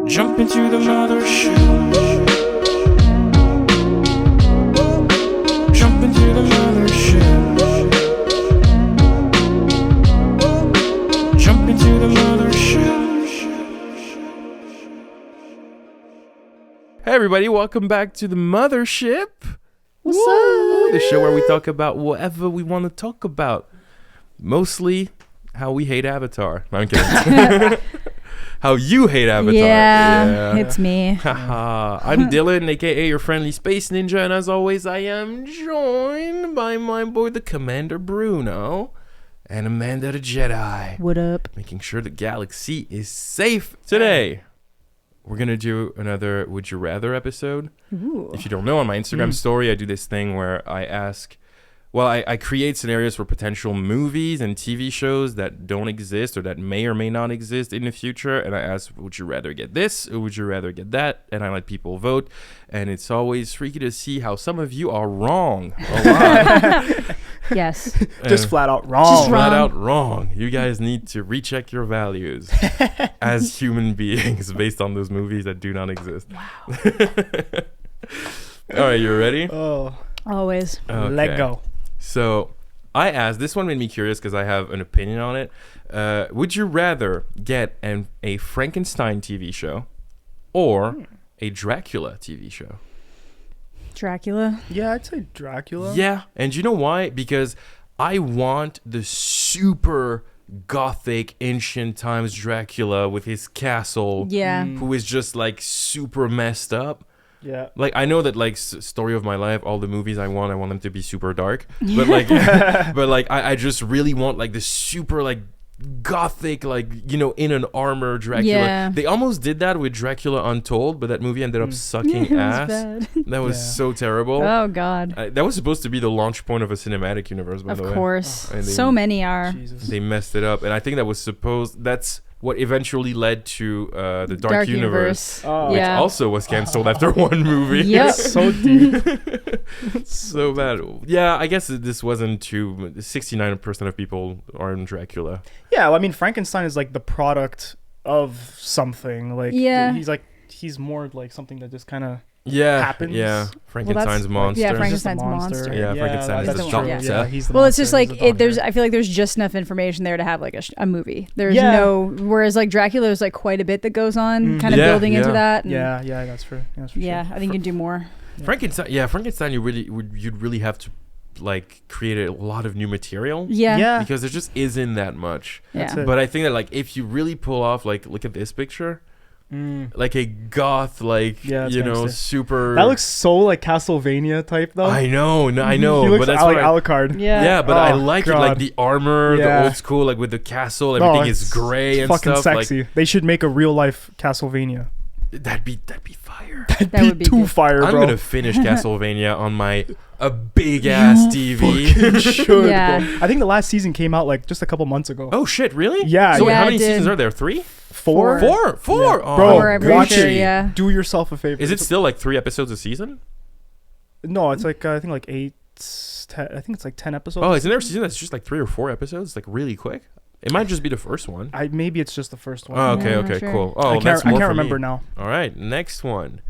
Jump into the mothership. Jump into the mothership. Jump into the mothership. Hey everybody, welcome back to the Mothership. What's up? The show where we talk about whatever we want to talk about. Mostly how we hate Avatar. No, I'm kidding. How you hate Avatar. Yeah, it's me. Haha. I'm Dylan, aka your friendly space ninja, and as always, I am joined by my boy, the Commander Bruno, and Amanda the Jedi. What up? Making sure the galaxy is safe. Today, we're going to do another Would You Rather episode. Ooh. If you don't know, on my Instagram story, I do this thing where I ask... Well, I create scenarios for potential movies and TV shows that don't exist or that may or may not exist in the future. And I ask, would you rather get this or would you rather get that? And I let people vote. And it's always freaky to see how some of you are wrong a lot. Yes. Just flat out wrong. Just Flat wrong. out wrong. You guys need to recheck your values as human beings based on those movies that do not exist. Wow. All right, you ready? Oh, Always. let go. So I asked, this one made me curious because I have an opinion on it. Would you rather get a Frankenstein TV show or a Dracula TV show? Dracula. Yeah, I'd say Dracula. Yeah. And you know why? Because I want the super gothic ancient times Dracula with his castle, Yeah. who is just like super messed up. Yeah. Like, I know that, like, Story of My Life, all the movies I want them to be super dark. But, like, I just really want, like, this super, like, gothic, like, you know, in an armor Dracula. Yeah. They almost did that with Dracula Untold, but that movie ended up sucking It was ass. bad. That was Yeah. so terrible. Oh, God. That was supposed to be the launch point of a cinematic universe, by Of the way. course. And they- So many are. Jesus. They messed it up. And I think that was that's what eventually led to the Dark Universe. Oh. Which Yeah. also was canceled after one movie. Yep. So deep. So bad. Yeah, I guess this wasn't too... 69% of people are in Dracula. Yeah, well, I mean, Frankenstein is like the product of something. Like, Yeah. he's more like something that just kind of Yeah. happens. Yeah. Frankenstein's monster. yeah, He's just a Frankenstein's monster. Yeah, Frankenstein is that's the true. doctor. Yeah, he's the Well, it's just monster. like He's the there's. doctor. I feel like there's just enough information there to have like a movie. There's Yeah. no. Whereas like Dracula, there's like quite a bit that goes on, kind of Yeah, building into yeah. that. And Yeah, that's for yeah, sure. I think you can do more. Frankenstein, you'd really have to like create a lot of new material. Yeah. Yeah. Because there just isn't that much. That's Yeah. it. But I think that like if you really pull off, like, look at this picture, like a goth, like, Yeah, it's you know, gangster. super... That looks so like Castlevania type though. I know, I know, He looks but that's like what Alucard. Yeah, but I Oh, like it, God. like the armor, the Yeah. old school, like with the castle, No, everything is it's gray and fucking stuff. sexy. They should make a real life Castlevania. Like that'd be fire. That would be too good. fire, bro. I'm gonna finish Castlevania on a big ass TV. Fucking should, Yeah. bro. I think the last season came out like just a couple months ago. Oh shit, really? Yeah. So wait, Yeah, how many it did. seasons are there? 3? 4? Four. Four. Yeah. Oh, Bro, Four, I'm pretty watch sure, it. yeah. Do yourself a favor. Is it still like 3 episodes a season? No, it's like I think like 8. I think it's like 10 episodes. Oh, isn't there a season that's just like 3 or 4 episodes, like really quick? It might just be the first one. Maybe it's just the first one. Oh, okay, Yeah, I'm not okay, sure. cool. Oh, I that's can't more for remember me. now. All right, next one.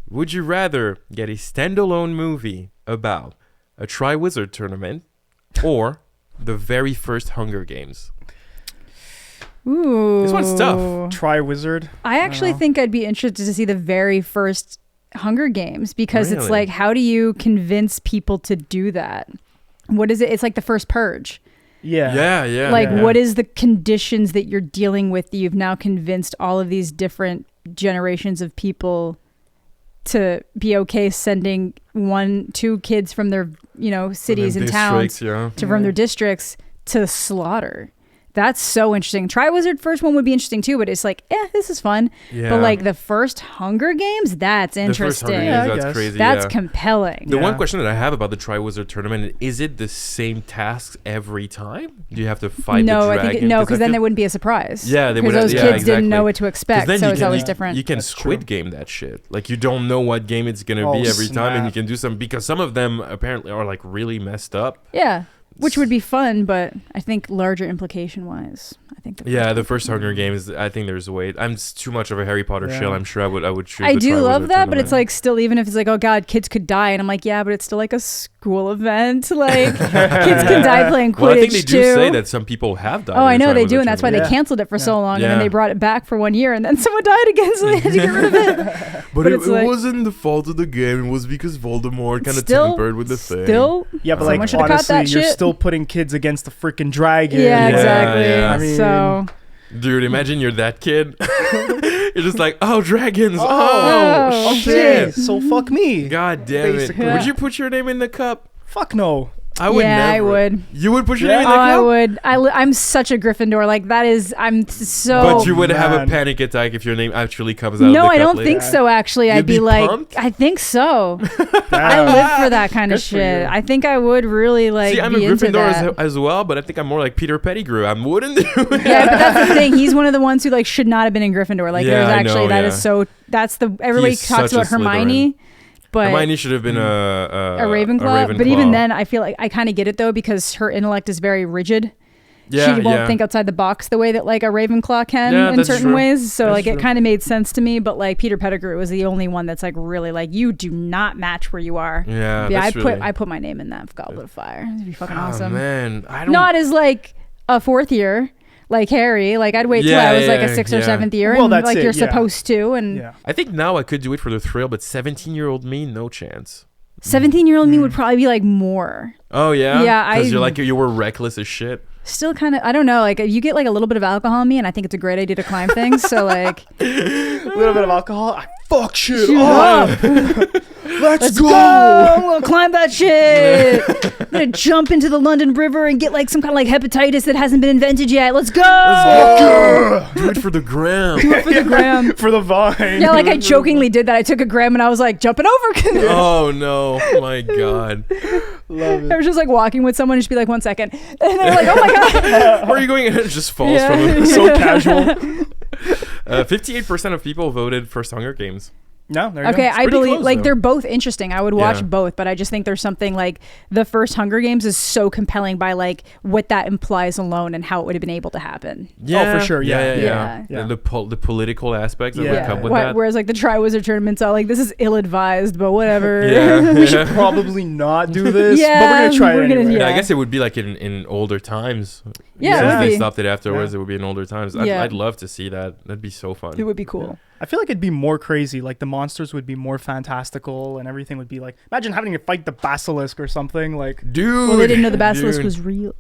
Would you rather get a standalone movie about a Triwizard tournament or the very first Hunger Games? Ooh. This one's tough. Triwizard. I actually know. think I'd be interested to see the very first Hunger Games because it's Really? like, how do you convince people to do that? What is it? It's like the first purge. Yeah. Yeah. Like, yeah. what is the conditions that you're dealing with that you've now convinced all of these different generations of people to be okay sending 1-2 kids from their, cities and towns Yeah. from their districts to slaughter? That's so interesting. Triwizard first one would be interesting too, but it's like, this is fun. Yeah. But like the first Hunger Games, that's The first Hunger interesting. Games, Yeah, I that's guess. crazy. That's yeah. compelling. The one Yeah. question that I have about the Triwizard tournament, is it the same tasks every time? Do you have to fight the No, I dragon? think no, because then I there feel- wouldn't be a surprise. Yeah, they because would- those yeah, kids exactly. didn't know what to 'Cause expect, then so you it's can- always you- different. You can That's Squid true. Game that shit. Like, you don't know what game it's gonna be Oh, every time, and you snap. can do some, because some of them apparently are like really messed up. Yeah, which would be fun, but I think larger implication wise, I I think. Yeah, the first Hunger Games. I think there's a way. I'm too much of a Harry Potter Yeah. shill. I'm sure I would choose. I the do Triwizard love that, but Tournament. it's like still, even if it's like, oh god, kids could die, and I'm like, yeah, but it's still like a school event. Like kids can die playing Quidditch Well, I think they do too. say that some people have died. Oh, I in the know they Triwizard do, and that's why they Tournament. canceled it for so long, and Yeah. then they brought it back for 1 year, and then someone died again, so they had to get rid of it. But But it, it's it like- wasn't the fault of the game. It was because Voldemort kind of Still- tampered with the thing. Still, Yeah, but Someone like should've caught honestly, that you're shit. still putting kids against the freaking dragon. yeah, Yeah, exactly. yeah. I mean- So Dude, imagine you're that kid. You're just like, oh, dragons. Oh, Oh, okay. shit. So fuck me. God damn Basically. it. Would you put your name in the cup? Fuck no. I would yeah, never. I would. You would put your Yeah. name in Oh, the I cup? would. I'm such a Gryffindor. Like that is. I'm so. But you would have a man. panic attack if your name actually comes out No, of the I cup don't later. think so. Actually, You'd I'd be be like, pumped? I think so. I Damn. live for that kind of Good for shit. you. I think I would really like See, I'm be a into Gryffindor that. as well, but I think I'm more like Peter Pettigrew. I wouldn't do it. Yeah, but that's the thing. He's one of the ones who like should not have been in Gryffindor. Like Yeah, there's I actually know, that yeah. is so. That's the everybody He's talks such a about Hermione, but Hermione should have been a Ravenclaw. But even then, I feel like I kind of get it though because her intellect is very rigid. yeah, She won't yeah. think outside the box the way that like a Ravenclaw can Yeah, in that's certain true. ways. So That's like it true. kind of made sense to me. But like Peter Pettigrew was the only one that's like really like you do not match where you are. Yeah, Yeah, that's I put my name in that Goblet of Fire. It'd be fucking Oh, awesome. man. I don't. Not as like a fourth year, like Harry. Like I'd wait till Yeah, I was like yeah, a sixth or yeah. seventh year, Well, and that's like it, you're yeah. supposed to. And Yeah. I think now I could do it for the thrill, but 17-year-old me, no chance. 17-year-old me would probably be like more. Oh yeah, Yeah, because you're I- like you were reckless as shit. Still kind of, I don't know. Like you get like a little bit of alcohol in me, and I think it's a great idea to climb things. So like, A little bit of alcohol. I fuck shit shoot up. up. Let's Go! I'm gonna climb that shit. I'm gonna jump into the London River and get like some kind of like hepatitis that hasn't been invented yet. Let's go! Do it for the gram. For the gram. For the vine. Yeah, like I jokingly did that. I took a gram and I was like jumping over. Oh no, my god. Love I it. was just like walking with someone, just be like 1 second, and they're like, "Oh my god!" Where are you going? And it just falls Yeah. from him. So casual. 58% of people voted for Hunger Games. No, there you Okay, go. I pretty believe close, like though. they're both interesting. I would watch Yeah. both, but I just think there's something like the first Hunger Games is so compelling by like what that implies alone and how it would have been able to happen. Yeah, for sure, yeah. yeah. Yeah. The political aspects that Yeah. would come with Wh- that. Whereas like the Triwizard tournaments are like this is ill-advised, but whatever. Yeah, We should probably not do this, Yeah, but we're gonna try we're it gonna- anyway. Yeah, I Yeah. guess it would be like in older times. Yeah, it Since would they be. stopped it afterwards, Yeah. it would be in older times. Yeah. I'd love to see that. That'd be so fun. It would be cool. I feel like it'd be more crazy. Like the monsters would be more fantastical, and everything would be like. Imagine having to fight the basilisk or something. Like, Dude. Well, they didn't know the basilisk dude. was real.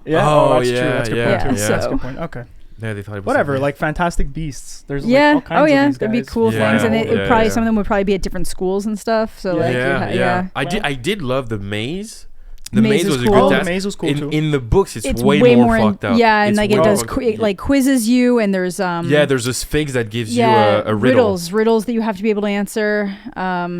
yeah, Oh, that's yeah, true. That's a good yeah, point. Too. yeah. That's a So- good point. Okay, Yeah, they thought it was whatever. something. Like Fantastic Beasts. There's like Yeah. all kinds Oh of yeah. these There'd be guys cool Yeah. things, and it would Yeah, probably yeah. some of them would probably be at different schools and stuff. So Yeah. like, yeah. yeah. I did love the maze. The Maze maze is was cool. a good Oh, the task. maze was cool too. In the books, it's It's way, more fucked up. Yeah, and It's like it way does more fucked- like quizzes you, and there's Yeah, there's a sphinx that gives yeah, you a riddle. riddles that you have to be able to answer.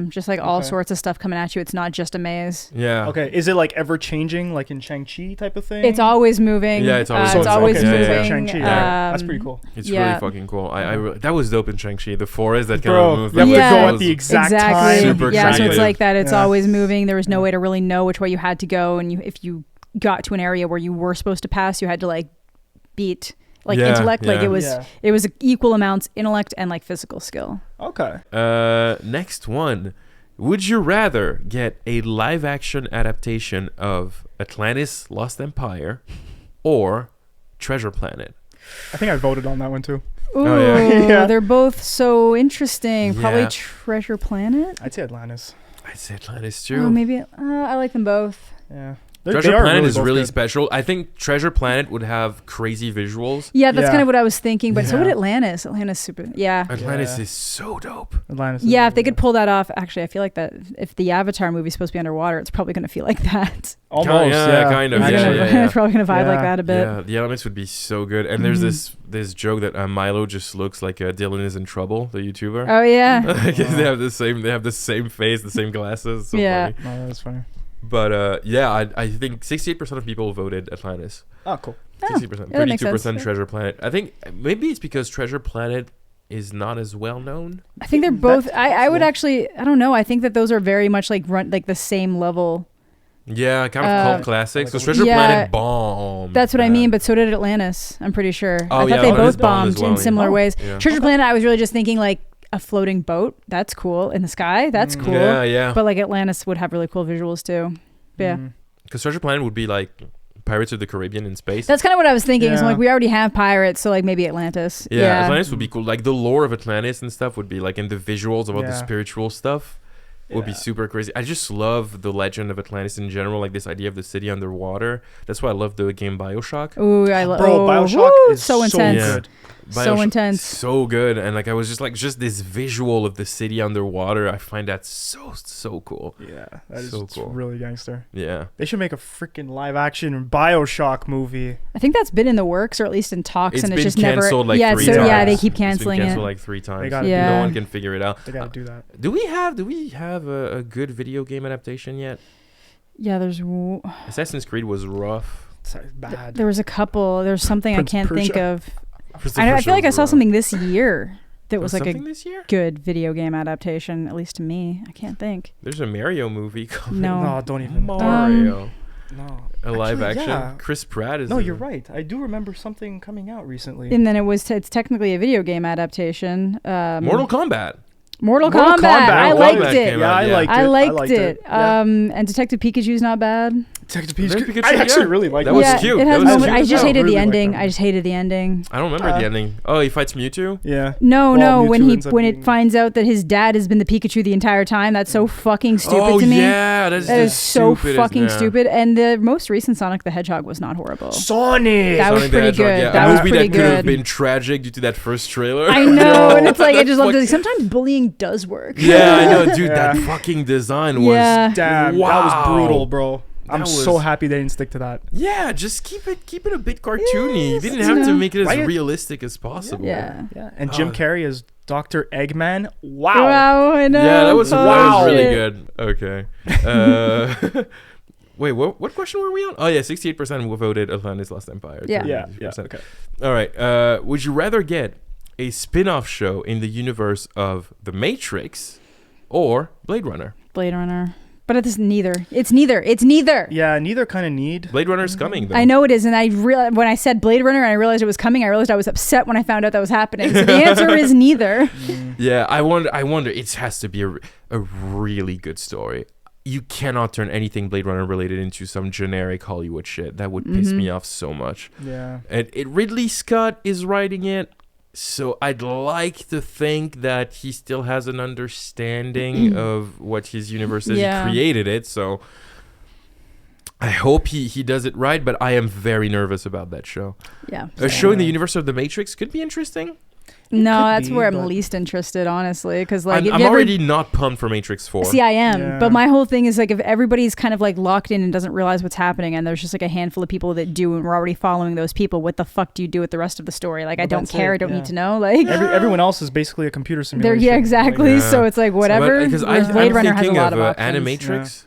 Just like all Okay. sorts of stuff coming at you. It's not just a maze. Yeah. Okay, is it like ever changing, like in Shang-Chi type of thing? It's always moving. Yeah, it's always it's moving. always Okay, yeah, yeah, moving. yeah. Shang-Chi, yeah. That's Um, pretty cool. It's Yeah. really fucking cool. That was dope in Shang-Chi. The forest that kind Bro, of moved. you have Yeah. to go Yeah. at the exact Exactly. time. Super yeah, so it's creative. like that. It's Yeah. always moving. There was no way to really know which way you had to go, and if you got to an area where you were supposed to pass, you had to like beat like Yeah, intellect. Like yeah. it was equal amounts intellect and like physical skill. Okay. Next one. Would you rather get a live action adaptation of Atlantis Lost Empire or Treasure Planet? I think I voted on that one too. Ooh, Oh, yeah. Yeah. they're both so interesting. Probably Yeah. Treasure Planet. I'd say Atlantis. I'd say Atlantis too. Oh, maybe I like them both. Yeah. Treasure Planet is both really good. special. I think Treasure Planet would have crazy visuals. Yeah, that's Yeah. kind of what I was thinking. But so would Yeah. Atlantis. Atlantis super. Yeah. Atlantis Yeah. is so dope. Atlantis. Yeah, is if they really could pull that off, actually, I feel like that if the Avatar movie's supposed to be underwater, it's probably going to feel like that. almost. Yeah, kind of, It's, yeah, gonna, yeah, yeah. it's probably going to vibe like Yeah. that a bit. Yeah, the elements would be so good. And there's Mhm. this joke that Milo just looks like Dylan is in trouble, the YouTuber. Oh yeah. They have the same face, the same glasses. So Yeah. funny. No, that's funny. But yeah, I think 68% of people voted Atlantis. Oh, cool. 60%. yeah, that makes 32% sense. Treasure Planet. I think maybe it's because Treasure Planet is not as well known. I think they're That's both. I would possible. actually. I don't know. I think that those are very much like run like the same level Yeah, kind of cult classics. So like a- Treasure Yeah. Planet bombed. That's what I mean, but so did Atlantis. I'm pretty sure. Oh, I yeah, thought they Atlantis both bombed as bombed well, in yeah. similar ways. Yeah. Treasure Planet, I was really just thinking like a floating boat. That's cool in the sky. That's cool. Yeah, yeah. But like Atlantis would have really cool visuals too. But yeah. Because Treasure Planet would be like Pirates of the Caribbean in space. That's kind of what I was thinking. So Yeah. like we already have pirates, so like maybe Atlantis. Yeah, Atlantis would be cool. Like the lore of Atlantis and stuff would be like, and the visuals about the Yeah. spiritual stuff would be Yeah. super crazy. I just love the legend of Atlantis in general, like this idea of the city underwater. That's why I love the game BioShock. Ooh, I love. Bro, Oh, BioShock woo, is so intense. Yeah. good. So intense. so good. And like I was just this visual of the city underwater. I find that so cool. Yeah, that is So it's cool. really gangster. Yeah. They should make a freaking live action BioShock movie. I think that's been in the works, or at least in talks, It's and been it's just never. canceled like yeah, 3 so times. yeah, they keep It's been canceling canceled it. like 3 times. gotta do No that. one can figure it out. They gotta do that. Do we have a good video game adaptation yet? Yeah, there's. Assassin's Creed was rough. It's bad. There was a couple. There's something Prince I can't think Persia. of. Prince of I Persia feel like I was saw rough. something this year that was like something a this year. good video game adaptation, at least to me. I can't think. There's a Mario movie coming. No. No, don't even. Mario. No. A live Actually, action. yeah. Chris Pratt is. No, in you're it. right. I do remember something coming out recently. And then it's technically a video game adaptation. Mortal Kombat. Mortal Kombat. Kombat. I Mortal liked Kombat it. came Yeah, out, I yeah. liked it. I liked liked it. Yeah. And Detective Pikachu's not bad. Detective Detective Pikachu. Pikachu, I actually yeah. really liked That it. was yeah, cute. It That has was moments. cute. I just I hated really the liked ending. that. I just hated the ending. I don't remember the ending. Oh, he fights Mewtwo. Yeah. No, Well, when Mewtwo ends up it being- finds out that his dad has been the Pikachu the entire time, that's so fucking stupid Oh to me. yeah, that's That the is so stupidest- fucking yeah. stupid. And the most recent Sonic the Hedgehog was not horrible. Sonic. That was Sonic the pretty Hedgehog, good. yeah. That a was movie pretty that could have good. been tragic due to that first trailer. I know, and it's like I That just love fuck- it. Sometimes bullying does work. Yeah, I know, dude. Yeah. That fucking design was. Yeah. Damn, Wow. that was brutal, bro. I'm That so was- happy they didn't stick to that. Yeah, just keep it a bit cartoony. Yes, you didn't you have to know. make it as Right? realistic as possible. Yeah. Yeah. And Jim Oh. Carrey as Dr. Eggman. Wow. Wow, I know. Yeah, that was Wow. really shit. good. Okay. Wait, what question were we on? Oh yeah, 68% voted Atlantis Lost Empire. Yeah. Yeah. 32%. Okay. All right. Would you rather get a spin-off show in the universe of The Matrix or Blade Runner? Blade Runner. But it's neither. It's neither. It's neither. Yeah, neither kind of need. Blade Runner's coming though. I know it is, and I when I said Blade Runner and I realized it was coming, I realized I was upset when I found out that was happening. So the answer is neither. Yeah, I wonder. It has to be a really good story. You cannot turn anything Blade Runner related into some generic Hollywood shit. That would piss me off so much. Yeah. And Ridley Scott is writing it, so I'd like to think that he still has an understanding of what his universe is. Yeah. He created it, so I hope he does it right. But I am very nervous about that show. Yeah. A show in the universe of The Matrix could be interesting. No, could that's be, where I'm but- least interested, honestly, because like if I'm you ever already not pumped for Matrix 4. see, I am, Yeah. but my whole thing is like if everybody's kind of like locked in and doesn't realize what's happening, and there's just like a handful of people that do, and we're already following those people, what the fuck do you do with the rest of the story? Like I Well, don't that's care, it, I don't yeah. need to know. Like Everyone else is basically a computer they're simulation. yeah, exactly. Yeah. So it's like whatever. Because whereas I'm Blade Runner has a thinking lot of of options. Animatrix.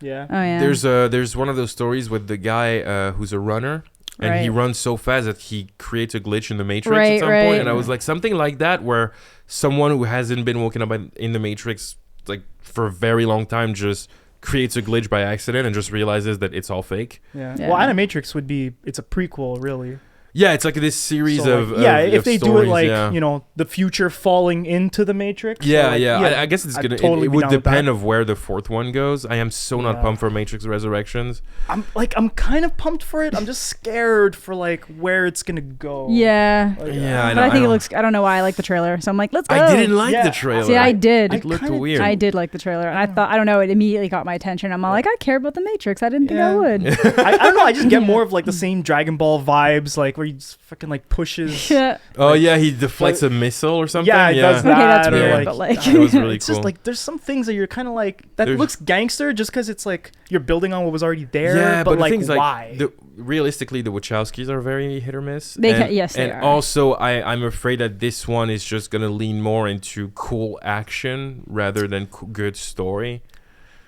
Yeah. Oh yeah. There's one of those stories with the guy who's a runner, and he Right. runs so fast that he creates a glitch in the Matrix Right, at some right. point. And I was like, something like that, where someone who hasn't been woken up in the Matrix like for a very long time just creates a glitch by accident and just realizes that it's all fake. Yeah. Yeah. Well, Animatrix would be. It's a prequel, really. Yeah, it's like this series So, of like, yeah, of if they do stories, it like yeah. the future falling into the Matrix. Yeah, or like, yeah. I guess it's I'd gonna. totally It be would down with depend that. of where the fourth one goes. I am so not Yeah. pumped for Matrix Resurrections. I'm kind of pumped for it. I'm just scared for like where it's gonna go. yeah. Like, Yeah, I But I think it don't- looks. I don't know why I like the trailer, so I'm like, let's go. I didn't like Yeah. the trailer. See, I did. It looked kinda weird. I did like the trailer, and I thought I don't know. It immediately got my attention. I'm all like, I care about the Matrix. I didn't think I Yeah. would. I don't know. I just get more of like the same Dragon Ball vibes, like where he just fucking like pushes. Yeah. Oh yeah, he deflects a missile or something. Yeah, it does that. Okay, that's or, weird, but like, That was really It's cool. just like there's some things that you're kind of like that There's- looks gangster just because it's like you're building on what was already there. Yeah, but the like thing's why? realistically, the Wachowskis are very hit or miss. They and, can- yes, they and are. also, I'm afraid that this one is just gonna lean more into cool action rather than good story.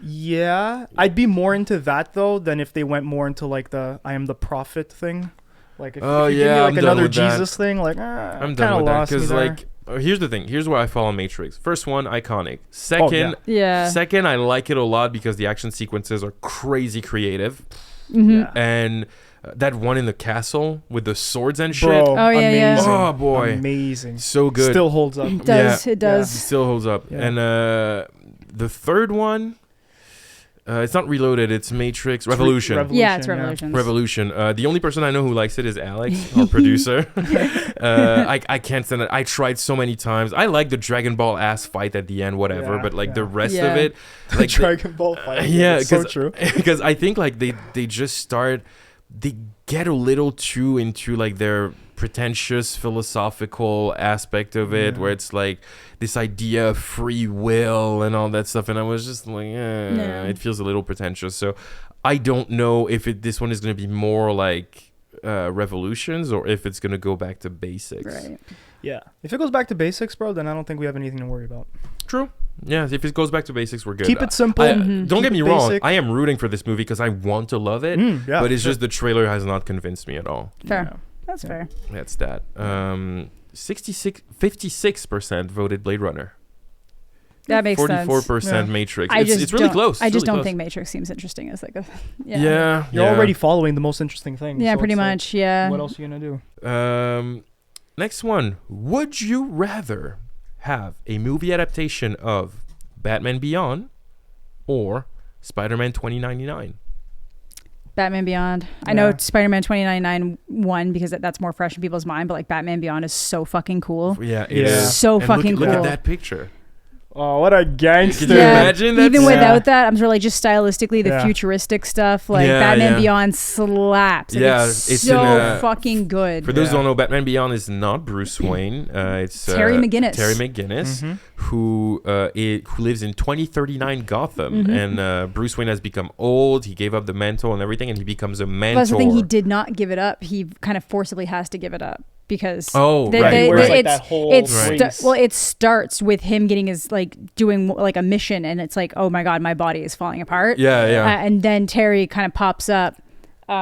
Yeah, I'd be more into that though than if they went more into like the I am the prophet thing. Like if, Oh, if you give yeah, me I'm like done another with that. Jesus thing, like I'm kinda done with that lost me because there. like here's the thing. Here's where I fall on Matrix. First one, iconic. Second, Yeah. second, I like it a lot because the action sequences are crazy creative. Mhm. Yeah. And that one in the castle with the swords and shit. Bro, Oh, yeah, yeah. amazing. Oh, boy. Amazing. So good. Still holds up. It does. Yeah. It does. Still holds up. Yeah. And the third one, it's not Reloaded. It's Matrix Revolution. Yeah, it's Revolution. Revolution. The only person I know who likes it is Alex, our producer. I can't stand it. I tried so many times. I like the Dragon Ball ass fight at the end, whatever. Yeah, but like yeah. the rest Yeah. of it, The like Dragon Ball fight. yeah, It's so true. because I think like they just start, they get a little too into like their pretentious philosophical aspect of it, Yeah. where it's like this idea of free will and all that stuff, and I was just like, it feels a little pretentious. So I don't know if this one is going to be more like Revolutions or if it's going to go back to basics. Right. Yeah. If it goes back to basics, bro, then I don't think we have anything to worry about. True. Yeah, if it goes back to basics, we're good. Keep it simple. Mhm. Don't Keep get me it wrong. basic. I am rooting for this movie because I want to love it, Yeah, but it's sure. just the trailer has not convinced me at all. Fair. Yeah. That's Yeah. fair. That's that. 56% voted Blade Runner. That makes sense. 44% Yeah. Matrix. I It's, just it's really don't- close. I It's just really don't close. think Matrix seems interesting as like a Yeah. You're already following the most interesting thing. Yeah, so pretty it's like, much. Yeah. What else are you going to do? Next one. Would you rather have a movie adaptation of Batman Beyond or Spider-Man 2099? Batman Beyond. I know Yeah. Spider-Man 2099 won because that's more fresh in people's mind, but like Batman Beyond is so fucking cool. Yeah, it Yeah. is. So And fucking look at cool. that picture. Oh, what a gangster. Could you imagine that? Even Yeah. without that, I'm sure like just stylistically, the Yeah. futuristic stuff, like Yeah, Batman yeah. Beyond slaps. Like, Yeah, it's it's so in, fucking good. For those who Yeah. don't know, Batman Beyond is not Bruce Wayne. It's Terry McGinnis. Terry McGinnis, Mhm. who lives in 2039 Gotham, Mhm. and Bruce Wayne has become old. He gave up the mantle and everything, and he becomes a mentor. That's the thing. He did not give it up. He kind of forcibly has to give it up because Oh, they- right, they- right. Like it's that whole Right. race. well, it starts with him getting his like doing like a mission, and it's like, oh my god, my body is falling apart. Yeah, yeah. And then Terry kind of pops up to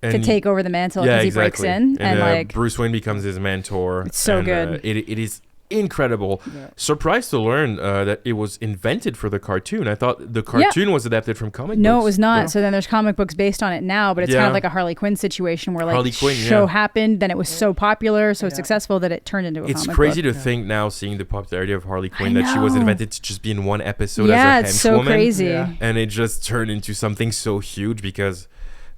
And- take over the mantle because he breaks in, and like Bruce Wayne becomes his mentor. It's so and, good. It is incredible. Yeah. Surprised to learn that it was invented for the cartoon. I thought the cartoon was adapted from comic books. no, it was not. Yeah. So then there's comic books based on it now, but it's kind Yeah. of like a Harley Quinn situation where like Harley the Quinn, show yeah. happened, then it was so popular, so Yeah. successful that it turned into a It's comic crazy book. to think now, seeing the popularity of Harley Quinn, I that she was know. invented to just be in one episode Yeah, as a it's so henchwoman. crazy. Yeah. And it just turned into something so huge because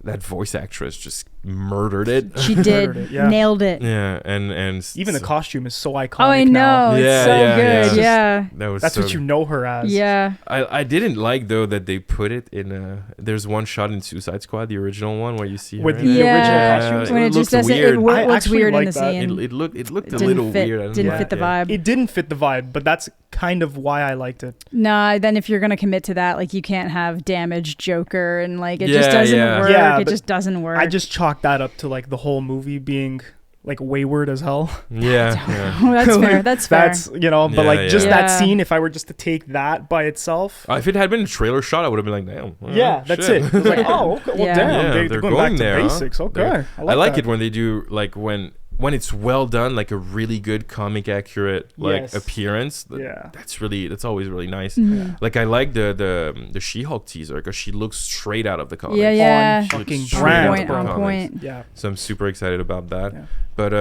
that voice actress just murdered it. She Murdered did, it, yeah. nailed it. Yeah, and Even the costume is so iconic. Oh, I now. know. Yeah, It's so yeah, good. yeah. Yeah. that was That's so what you know her as. Yeah. I didn't like though that they put it in there's one shot in Suicide Squad, the original one, where you see her With in the it. Yeah. original costumes. When it looks just doesn't, weird. it I looks actually weird in like the that. scene. It looked a Didn't little fit, weird. I don't didn't know. fit the Yeah. vibe. It didn't fit the vibe, but that's kind of why I liked it. Nah, then if you're gonna commit to that, like you can't have damaged Joker and like it just Yeah, doesn't yeah. work. Yeah, it but just doesn't work. I just chalked that up to like the whole movie being like wayward as hell. Yeah, yeah. Oh, that's fair. That's fair. That's but Yeah, like just yeah. that scene, if I were just to take that by itself. If it had been a trailer shot, I would have been like, damn. well, Yeah, that's shit. it. It was like, oh, okay, well, Yeah. damn, Yeah, they're they're going going back there, to huh? basics. Okay, They're- I I like that. it when they do like when it's well done, like a really good comic accurate like Yes. appearance. Yeah. That's always really nice. Mhm. Like I like the She-Hulk teaser because she looks straight out of the comics. Yeah, yeah. On fucking Straight brand. out of Point, the on comics. point. Yeah. So I'm super excited about that. Yeah. But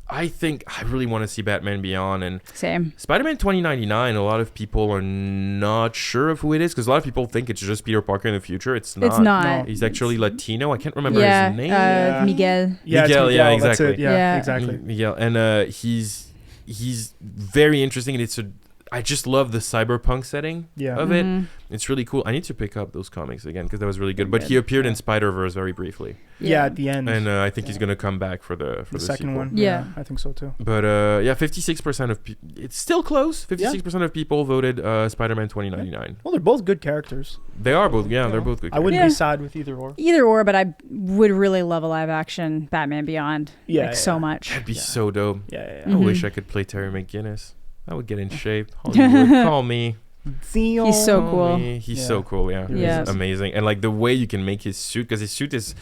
I think I really want to see Batman Beyond and Same. Spider-Man 2099. A lot of people are not sure of who it is because a lot of people think it's just Peter Parker in the future. It's not. It's not. He's actually Latino. I can't remember Yeah, his name. Yeah. Miguel. Yeah, it's Miguel, yeah, That's it. exactly. Yeah, Yeah. exactly. Miguel, and he's very interesting, and I just love the cyberpunk setting Yeah. of it. Mhm. It's really cool. I need to pick up those comics again because that was really good. They're But he good. appeared in Spider-Verse very briefly, Yeah, at the end. and I think he's gonna come back for the second sequel. one. Yeah. I think so too. But 56% of it's still close. 56% of people voted Spider-Man 2099. Well, they're both good characters. They are both. Yeah, You they're know? both good. I wouldn't Yeah. be sad with either or. Either or, but I would really love a live action Batman Beyond. Yeah, like yeah. so much. That'd be Yeah. so dope. Yeah, yeah, I yeah. Mhm. wish I could play Terry McGinnis. I would get in shape. Hollywood, call me. He's so cool. He's Yeah. so cool. Yeah, Yeah. He's amazing. And like the way you can make his suit, because his suit is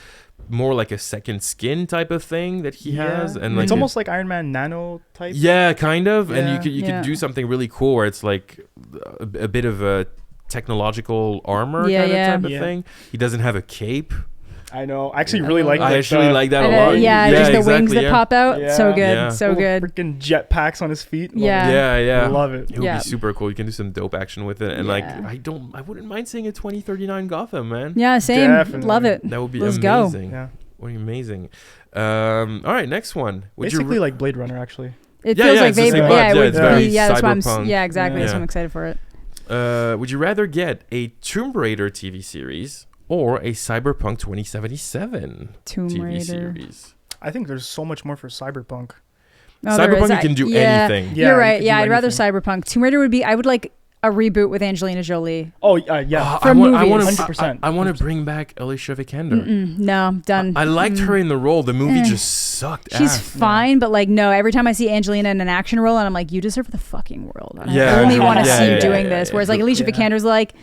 more like a second skin type of thing that he has, and like it's almost like Iron Man nano type. yeah, kind of. And Yeah. you could do something really cool where it's like a bit of a technological armor Yeah, kind of yeah. type of Yeah. thing. He doesn't have a cape. I know. I actually really like. I actually like that a lot. Yeah, just the wings exactly, that yeah. pop out. Yeah. So good. Yeah. So good. Freaking jetpacks on his feet. Love Yeah. it. Yeah. Love it. It would Yeah. be super cool. You can do some dope action with it, and Yeah. I wouldn't mind seeing a 2039 Gotham, man. Yeah, same. Definitely. Love it. That would be Let's go. amazing. Yeah. Would be amazing. All right, next one. Would Basically like Blade Runner, actually. It Yeah, feels yeah, like it's the they, same yeah, vibe. it Yeah, would it's be, very yeah, that's why cyberpunk. yeah, exactly. That's Yeah. why I'm excited for it. would you rather get a Tomb Raider TV series or a Cyberpunk 2077 Tomb TV Raider. series? I think there's so much more for Cyberpunk. Oh, there Cyberpunk, is. you can do Yeah. anything. Yeah, You're you right. could Yeah, do I'd rather anything. Cyberpunk. Tomb Raider would be. I would like a reboot with Angelina Jolie. Oh, yeah. For movies. 100%. I want to bring back Alicia Vikander. No, done. I liked her in the role. The movie Eh. just sucked She's ass. fine, but like no. Every time I see Angelina in an action role, and I'm like, you deserve the fucking world. And Yeah, I only want to yeah, see you yeah, doing yeah, this. yeah. Whereas like Alicia Yeah. Vikander's like,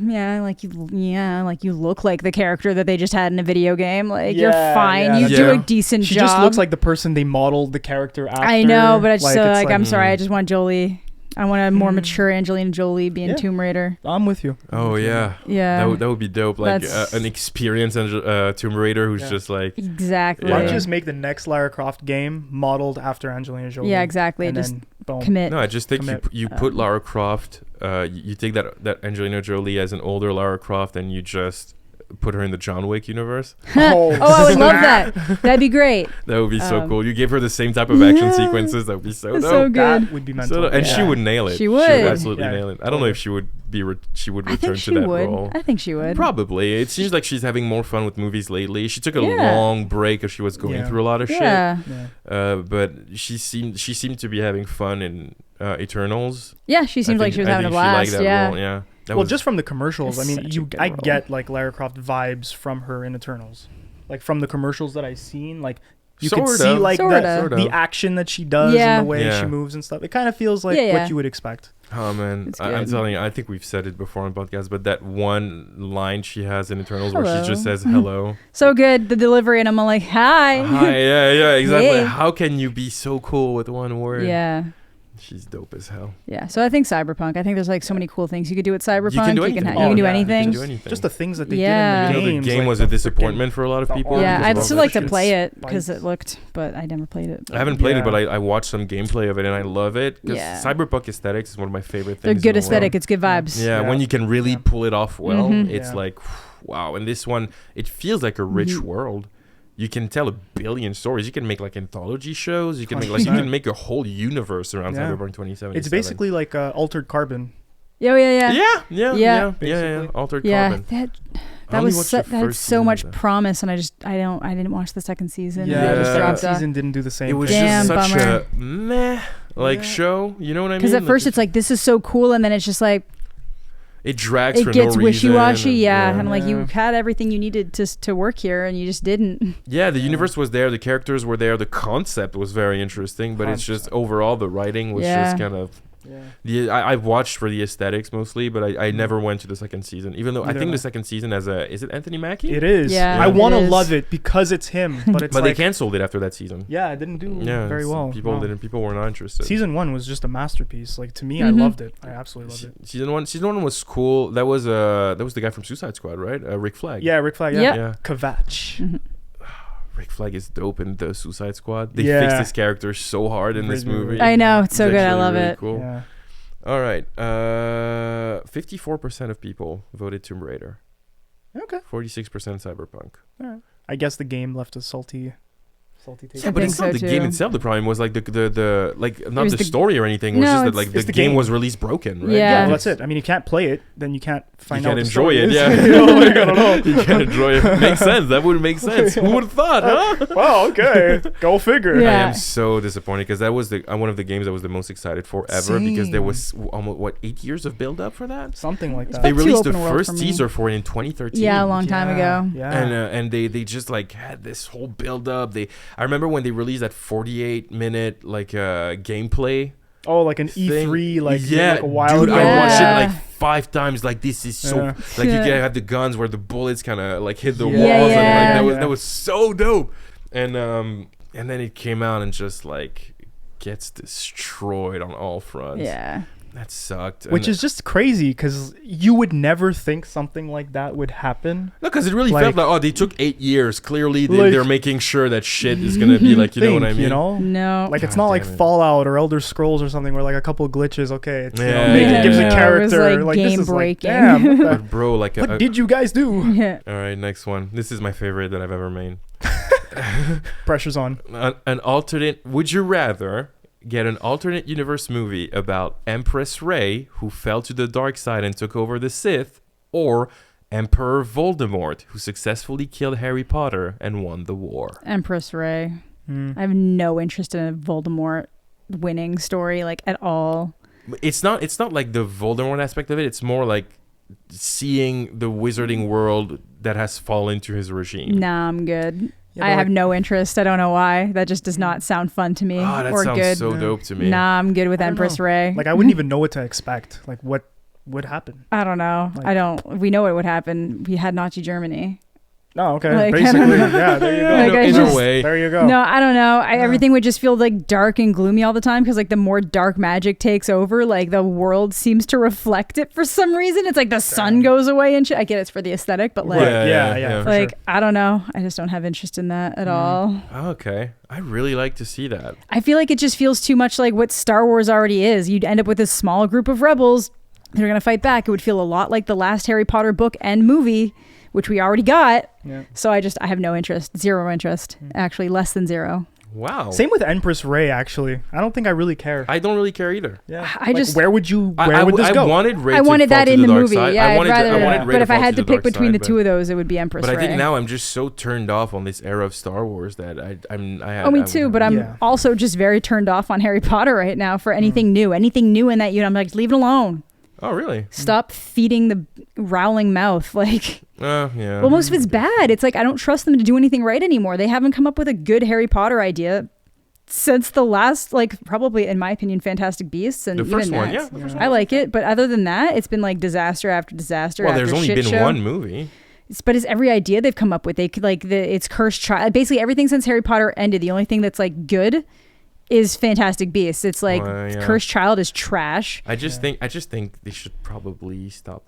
yeah, like you look like the character that they just had in a video game. Like you're Yeah, fine. yeah, You that's do a true. decent She job. just looks like the person they modeled the character after. I know, but I just it's like I'm sorry. I just want Jolie. I want a more Mm. mature Angelina Jolie being Yeah. Tomb Raider. I'm with you. Oh yeah. Yeah, That would be dope. Like That's- an experienced Tomb Raider who's Yeah. just like exactly. Why Yeah. don't you just make the next Lara Croft game modeled after Angelina Jolie? Yeah, exactly. And Just then boom. commit. no. I just think Commit. you put Lara Croft. You take that Angelina Jolie as an older Lara Croft and you just put her in the John Wick universe. Oh, I would love that. That'd be great. That would be so Um, cool. You gave her the same type of action yeah. sequences. That would be so That's dope. so good. That would be So mental. dope. And she Yeah. would nail it. She would. absolutely Yeah, nail it. I don't know if she would be. She would I return think to she that would. role. I think she would. Probably. It seems like she's having more fun with movies lately. She took a Yeah. long break because she was going Yeah. through a lot of Yeah. Yeah. But she seemed to be having fun in Eternals. Yeah, she seemed like she was having a She blast. liked that Yeah. role, yeah. That Well, was- just from the commercials, I It's mean, such a good I role. get like Lara Croft vibes from her in Eternals, like from the commercials that I've seen. Like you could Sort see of. like Sort of. the action that she does Yeah. and the way Yeah. she moves and stuff. It kind of feels like Yeah, yeah. what you would expect. Oh man, It's I'm good. telling you, I think we've said it before on podcast, but that one line she has in Eternals where Hello. she just says hello. So good, the delivery, and I'm all like, hi. Hi, yeah, exactly. Hey. How can you be so cool with one word? Yeah. She's dope as hell. Yeah. So I think Cyberpunk. I think there's like so many cool things you could do with Cyberpunk. You can do anything. You Oh, can do yeah. anything. You can do anything. Just the things that they Yeah. did in the You know, games. the game like was a the disappointment for a lot of the people. arms Yeah, because I'd of all still the like to shit. play it because Spikes. it looked, but I never played it. I haven't played it, Yeah. but I watched some gameplay of it and I love it. Because Yeah. Cyberpunk aesthetics is one of my favorite They're things. good in the world. aesthetic. It's good vibes. Yeah, Yeah. when you can really Yeah. pull it off well, Mhm. it's Yeah. like, wow. And this one, it feels like a rich Mhm. world. You can tell a billion stories. You can make like anthology shows. You can make 100%. a whole universe around Yeah. Cyberpunk 2077. It's basically like Altered Carbon. Oh yeah. yeah. Basically. Altered Yeah, Carbon. I that only was watched that the had first so season much of that. promise, and I didn't watch the second season. Yeah, and I the just second dropped off. season didn't do the same. It was thing. Damn, just such bummer. a meh Yeah. show. You know what I mean? Because at Like, first it's like this is so cool, and then it's just like it drags it for gets no reason. wishy-washy. Yeah, and, and I'm like, you Yeah. had everything you needed to work here, and you just didn't. yeah, the universe was there, the characters were there, the concept was very interesting, but it's just 100%. overall the writing was Yeah. just kind of. Yeah. I watched for the aesthetics mostly, but I never went to the second season. Even though I Neither think did the second season is it Anthony Mackie? It is. Yeah, I it want to is. love it because it's him, but it's But like they canceled it after that season. yeah, it didn't do Yeah, very well. People No. People were not interested. Season 1 was just a masterpiece. Like to me, Mhm. I loved it. I absolutely loved it. Season one was cool. That was the guy from Suicide Squad, right? Rick Flag. Yeah, Rick Flag. Yeah, Yep. Yeah. Kvatch. Mhm. Rick Flag is dope in the Suicide Squad. They Yeah. fixed his character so hard in this Really, movie. really I know, it's so It's good. I actually love really it. Cool. Yeah. All right. 54% of people voted Tomb Raider. Okay. 46% Cyberpunk. I guess the game left a salty taste. Yeah, but think it's not so, the game too. itself. The problem was like the like not was the the- story or anything. It was No, just that it's- like it's the the game game. was released broken, right? Yeah. Yeah, well, that's it. I mean, you can't play it, then you can't find You out. can't what the enjoy story it, is. yeah. You know, like, I don't know. You can't enjoy it. Makes sense. That would make sense. Who would have thought, huh? Wow. Okay. Go figure. Yeah. I am so disappointed because that was one of the games I was the most excited for ever because there Same. was almost 8 years of build up for that. Something like that. They Too released the open world for first me. teaser for it in 2013. Yeah, a long time ago. Yeah. And they just like had this whole build up. I remember when they released that 48-minute like gameplay Oh, like an thing. E3, like yeah, like a wild. dude, I watched it Yeah. like 5 times. Like this is so Yeah. like you Yeah. can have the guns where the bullets kind of like hit the Yeah. walls, and Yeah. like Yeah. that was so dope. And then it came out and just like gets destroyed on all fronts. Yeah. That sucked. Which is just crazy because you would never think something like that would happen. no, because it really like- felt like, oh, they took 8 years. Clearly, Like- they're making sure that shit is gonna be like, you know what I mean? You know, No. like it's God not like damn it. Fallout or Elder Scrolls or something where like a couple of glitches. Okay, it's, Yeah. it gives No, a it was, character. like, this game is like, breaking. damn, what, But bro, like, what did you guys do? Yeah. all right, next one. This is my favorite that I've ever made. Pressure's on. An alternate. Would you rather get an alternate universe movie about Empress Rey, who fell to the dark side and took over the Sith, or Emperor Voldemort, who successfully killed Harry Potter and won the war? Empress Rey. Hmm. I have no interest in a Voldemort winning story like at all. It's not like the Voldemort aspect of it. It's more like seeing the wizarding world that has fallen to his regime. Nah, I'm good. Yeah, I but, have like, no interest. I don't know why. That just does not sound fun to me Oh, that or sounds good. so Yeah. dope to me. Nah, I'm good with I don't Empress know. Rey. Like I wouldn't even know what to expect. Like what would happen? I don't know. Like- I don't. We know what would happen. We had Nazi Germany. Oh, okay. Like, I don't Basically, know. yeah. There you go. Like, I in just- a way. There you go. No, I don't know. Yeah. Everything would just feel like dark and gloomy all the time because like the more dark magic takes over, like the world seems to reflect it for some reason. It's like the sun goes away and shit. I get it's for the aesthetic, but like, Right. Yeah, Yeah. For like sure. I don't know. I just don't have interest in that at Mhm. all. Okay, I really like to see that. I feel like it just feels too much like what Star Wars already is. You'd end up with this small group of rebels that are going to fight back. It would feel a lot like the last Harry Potter book and movie, which we already got. Yeah. So I have no interest. Zero interest. Actually, less than zero. Wow. Same with Empress Rey. Actually, I don't think I really care. I don't really care either. Yeah. I Like, just- where would you? I- Where I, would this I go? wanted Rey I to wanted fall that to in the dark movie. side. Yeah, I wanted I'd rather. I wanted Rey But if I fall had to the pick dark between side, the but- two of those, it would be Empress But I Rey. think now I'm just so turned off on this era of Star Wars that Oh, me too. But I'm Yeah. also just very turned off on Harry Potter right now for anything new. Anything new in that unit, I'm like, leave it alone. Oh, really? Stop feeding the growling mouth. Like, Yeah. well, most of it's bad. It's like I don't trust them to do anything right anymore. They haven't come up with a good Harry Potter idea since the last, like, probably in my opinion, Fantastic Beasts, and The even first one, that. yeah. The first I like it, but other than that, it's been like disaster after disaster. Well, after there's only shit been show. one movie. But it's every idea they've come up with. They could like it's cursed child. Basically, everything since Harry Potter ended. The only thing that's like good is Fantastic Beasts. It's like Yeah. Cursed Child is trash. I just think they should probably stop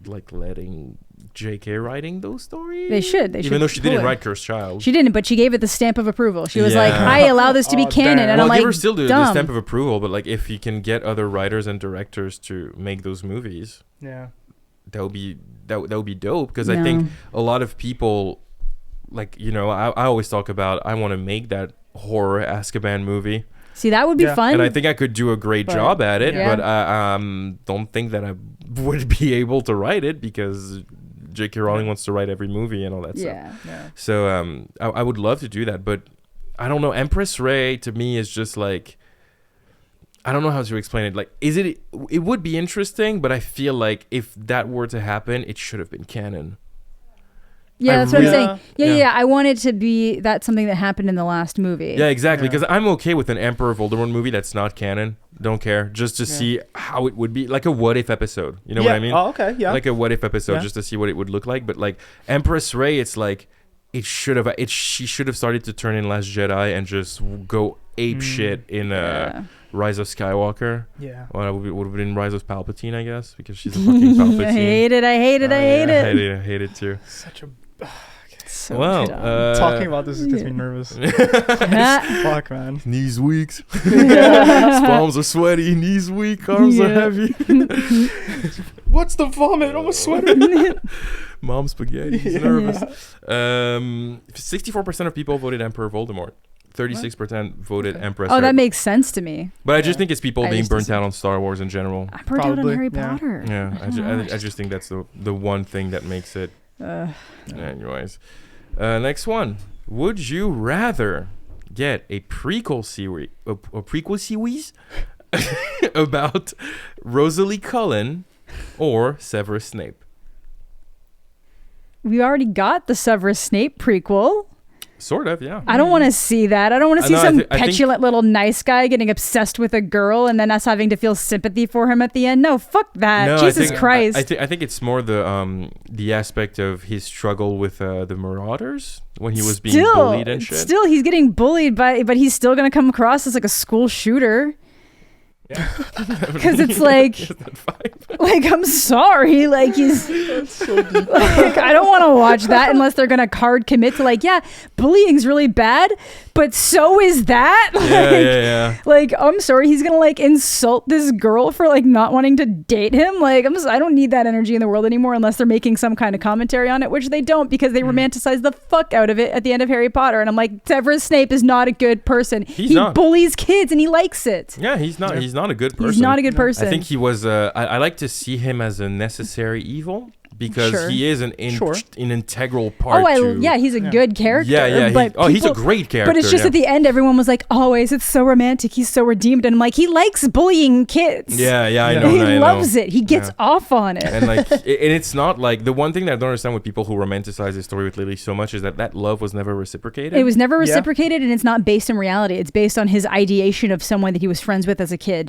like letting J.K. writing those stories. They should. Even though she didn't totally. write Cursed Child. She didn't, but she gave it the stamp of approval. She was like, Yeah. "I allow this to be Oh, canon," damn. and Well, I'm like, give her still the dumb. stamp of approval, but like if you can get other writers and directors to make those movies, Yeah. that would be dope. Because I think a lot of people, like I always talk about I want to make that horror Azkaban movie, See, that would be Yeah. fun. and I think I could do a great But- job at it, Yeah. but I don't think that I would be able to write it because J.K. Rowling wants to write every movie and all that stuff. yeah. Yeah. So I would love to do that, but I don't know. Empress Rey to me is just like, I don't know how to explain it. Like, it would be interesting, but I feel like if that were to happen, it should have been canon. Yeah, I that's what I'm really- saying. Yeah, Yeah. yeah. I want it to be that's something that happened in the last movie. Yeah, exactly. Yeah. Because I'm okay with an Emperor Voldemort movie that's not canon. Don't care. Just to see how it would be, like a what if episode. You know what I mean? Oh, okay. Yeah. Like a what if episode, Yeah. just to see what it would look like. But like Empress Rey, it's like she should have started to turn in Last Jedi and just go ape shit in Yeah. Rise of Skywalker. yeah. Well, it would have been Rise of Palpatine, I guess, because she's a fucking Palpatine. I hate it. I hate it. I hate it. I hate it too. Such a So Well, dumb. talking about this gets me nervous. Ah, Fuck, man. Knees weak, palms are sweaty, knees weak, arms are Yeah. heavy. What's the vomit? I'm sweating. Mom spaghetti. He's nervous. 64% of people voted Emperor Voldemort. 36% voted Empress. oh, Rey. that makes sense to me. But I just think it's people I being just burnt assume- out on Star Wars in general. I'm burnt out on Probably, Harry yeah. Potter. Yeah, I don't know. I just think that's the one thing that makes it. Ugh. Anyways, next one. Would you rather get a prequel series, a prequel series about Rosalie Cullen or Severus Snape? We already got the Severus Snape prequel. Sort of, yeah. I don't want to see that. I don't want to see No, some I think- petulant little nice guy getting obsessed with a girl and then us having to feel sympathy for him at the end. No, fuck that. No, Jesus I think, Christ. I think it's more the aspect of his struggle with the Marauders when he was being bullied and shit. Still, he's getting bullied but he's still going to come across as like a school shooter. Because it's like I'm sorry, like he's like, I don't want to watch that unless they're gonna hard commit to like, yeah, bullying's really bad, but so is that. Yeah. Like, I'm sorry, he's gonna like insult this girl for like not wanting to date him. Like, I don't need that energy in the world anymore unless they're making some kind of commentary on it, which they don't because they romanticize the fuck out of it at the end of Harry Potter. And I'm like, Severus Snape is not a good person. He bullies kids and he likes it. Yeah, he's not a good person. He's not a good person. I think he was. I like to see him as a necessary evil because he is an integral part. He's a good character. Yeah. But he's a great character. But it's just at the end, everyone was like, "Always, it's so romantic. He's so redeemed." And I'm like, he likes bullying kids. Yeah, I know. He loves it. He gets off on it. And like, and it's not like the one thing that I don't understand with people who romanticize this story with Lily so much is that love was never reciprocated. It was never reciprocated, and it's not based in reality. It's based on his ideation of someone that he was friends with as a kid.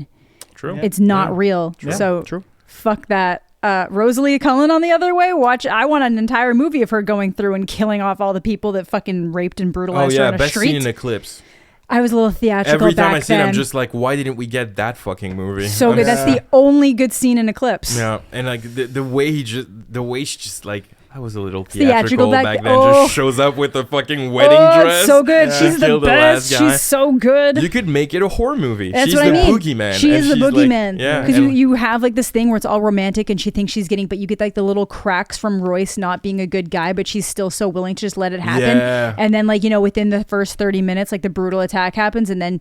True. It's not real. Yeah. So True. Fuck that. Rosalie Cullen on the other way. I want an entire movie of her going through and killing off all the people that fucking raped and brutalized her on a best street. scene in Eclipse. I was a little theatrical Every time back I see it, then. I'm just like, why didn't we get that fucking movie? So good. That's the only good scene in Eclipse. Yeah, and like the way she just like. I was a little theatrical back then. Oh. Just shows up with a fucking wedding dress. It's so good. Yeah. She's the Killed best. last guy. She's so good. You could make it a horror movie. That's She's what the I mean. boogeyman. She is the boogeyman. Yeah. Because you have like this thing where it's all romantic and she thinks she's getting, but you get like the little cracks from Royce not being a good guy, but she's still so willing to just let it happen. Yeah. And then like, within the first 30 minutes, like the brutal attack happens and then,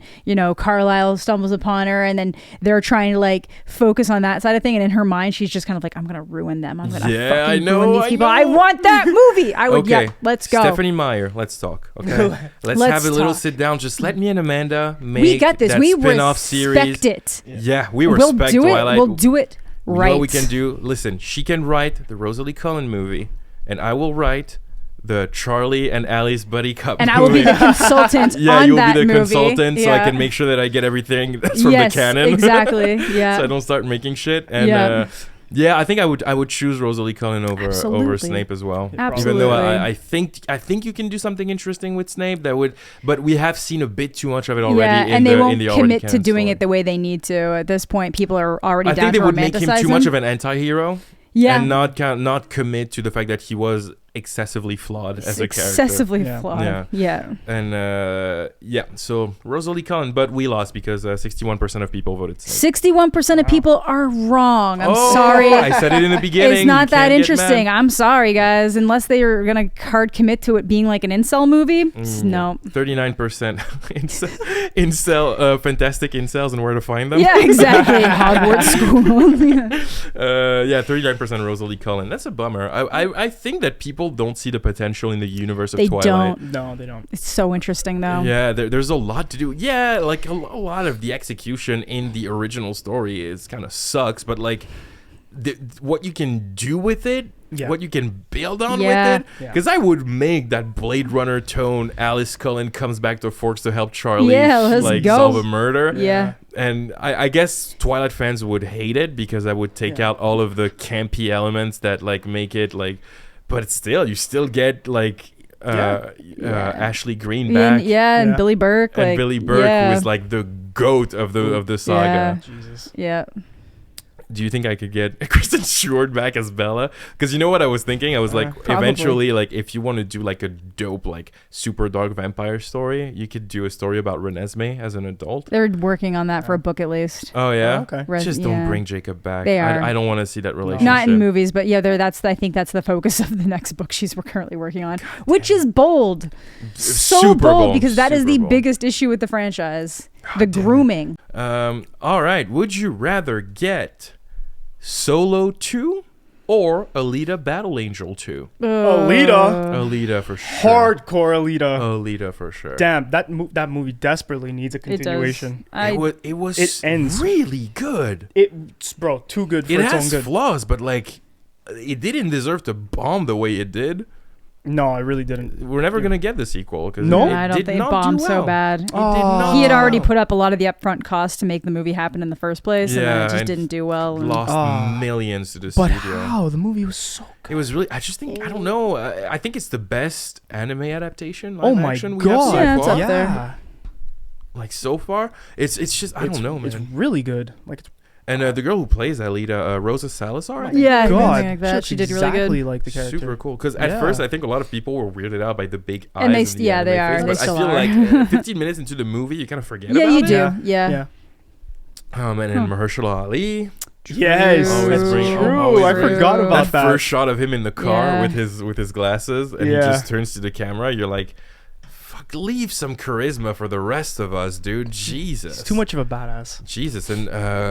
Carlisle stumbles upon her and then they're trying to like focus on that side of thing. And in her mind, she's just kind of like, I'm going to ruin them. I'm going to fucking ruin these people. I want that movie. I would, let's go. Stephanie Meyer, let's talk. Okay, let's have a little sit down. Just let me and Amanda make we got this. That We spin-off respect series. it. Yeah, we we'll respect do it. Twilight. We'll do it You right. know what we can do? Listen, she can write the Rosalie Cullen movie, and I will write the Charlie and Allie's buddy cop and movie. I will be the consultant yeah, on you'll that be the movie. consultant, so I can make sure that I get everything that's from the canon. Exactly. Yeah. So I don't start making shit. And yeah, I think I would choose Rosalie Cullen over Snape as well. Absolutely. Even though I think you can do something interesting with Snape but we have seen a bit too much of it already. Yeah, and they won't in the commit to doing story. it the way they need to. At this point, people are already I down think they to would romanticize make him too much of an anti-hero. Yeah. And not commit to the fact that he was excessively flawed as a character. Excessively flawed. Yeah. And so Rosalie Cullen, but we lost because 61% of people voted Snape. 61% of people are wrong. I'm sorry. I said it in the beginning. It's not that Can't get interesting. mad. I'm sorry, guys. Unless they are going to hard commit to it being like an incel movie, no. 39% incel, fantastic incels and where to find them. Yeah, exactly. Hogwarts school. 39% Rosalie Cullen. That's a bummer. I think that people don't see the potential in the universe of They Twilight. don't. No, they don't. It's so interesting, though. Yeah, there's a lot to do. Yeah, like a lot of the execution in the original story is kind of sucks, but like what you can do with it, what you can build on with it. Because I would make that Blade Runner tone. Alice Cullen comes back to Forks to help Charlie solve a murder. Yeah. And I guess Twilight fans would hate it because I would take out all of the campy elements that like make it like, but still, you still get like Ashley Greene back. And Billy Burke. And Billy Burke, who is like the goat of the saga. Jesus. Yeah. Do you think I could get Kristen Stewart back as Bella? Because you know what I was thinking? I was like, probably. eventually, like, if you want to do like a dope, like, super dark vampire story, you could do a story about Renesmee as an adult. They're working on that for a book at least. Oh yeah. Okay. Just don't bring Jacob back. They are. I don't want to see that relationship. Not in movies, but yeah, I think that's the focus of the next book she's currently working on, which is bold. So Super bold because that is the bold. biggest issue with the franchise. The grooming. All right. Would you rather get Solo 2 or Alita Battle Angel 2? Alita for sure. Hardcore Alita. Alita for sure. Damn, that movie desperately needs a continuation. It ends really good. It's too good for It its own has good. flaws, but like it didn't deserve to bomb the way it did. No, I really didn't. We're never gonna get the sequel because No? I don't think it bombed so bad. It did not. He had already put up a lot of the upfront costs to make the movie happen in the first place, and then Yeah, it just and didn't do well. And Lost millions to the But studio. how? The movie was so good. It was really. I just think I don't know. I think it's the best anime adaptation. Oh Live my action we god! have so Yeah, it's far. up there. Yeah. Like so far, it's just I don't know, man. It's really good. Like it's And the girl who plays Alita, Rosa Salazar, I think. yeah, God, something like that. looks She did really exactly good. like the character. Super cool. Because at Yeah. first, I think a lot of people were weirded out by the big eyes. And they- the yeah, they anime are. face, They but still I feel are. like 15 minutes into the movie, you kind of forget Yeah, about you it. do. Yeah. Yeah. Yeah. And then Mahershala Ali. Yes, Always that's bring- true. always I bring- forgot about That that. first shot of him in the car Yeah. with his glasses, and he Yeah. just turns to the camera. You're like, fuck, leave some charisma for the rest of us, dude. Jesus. It's too much of a badass. Jesus. And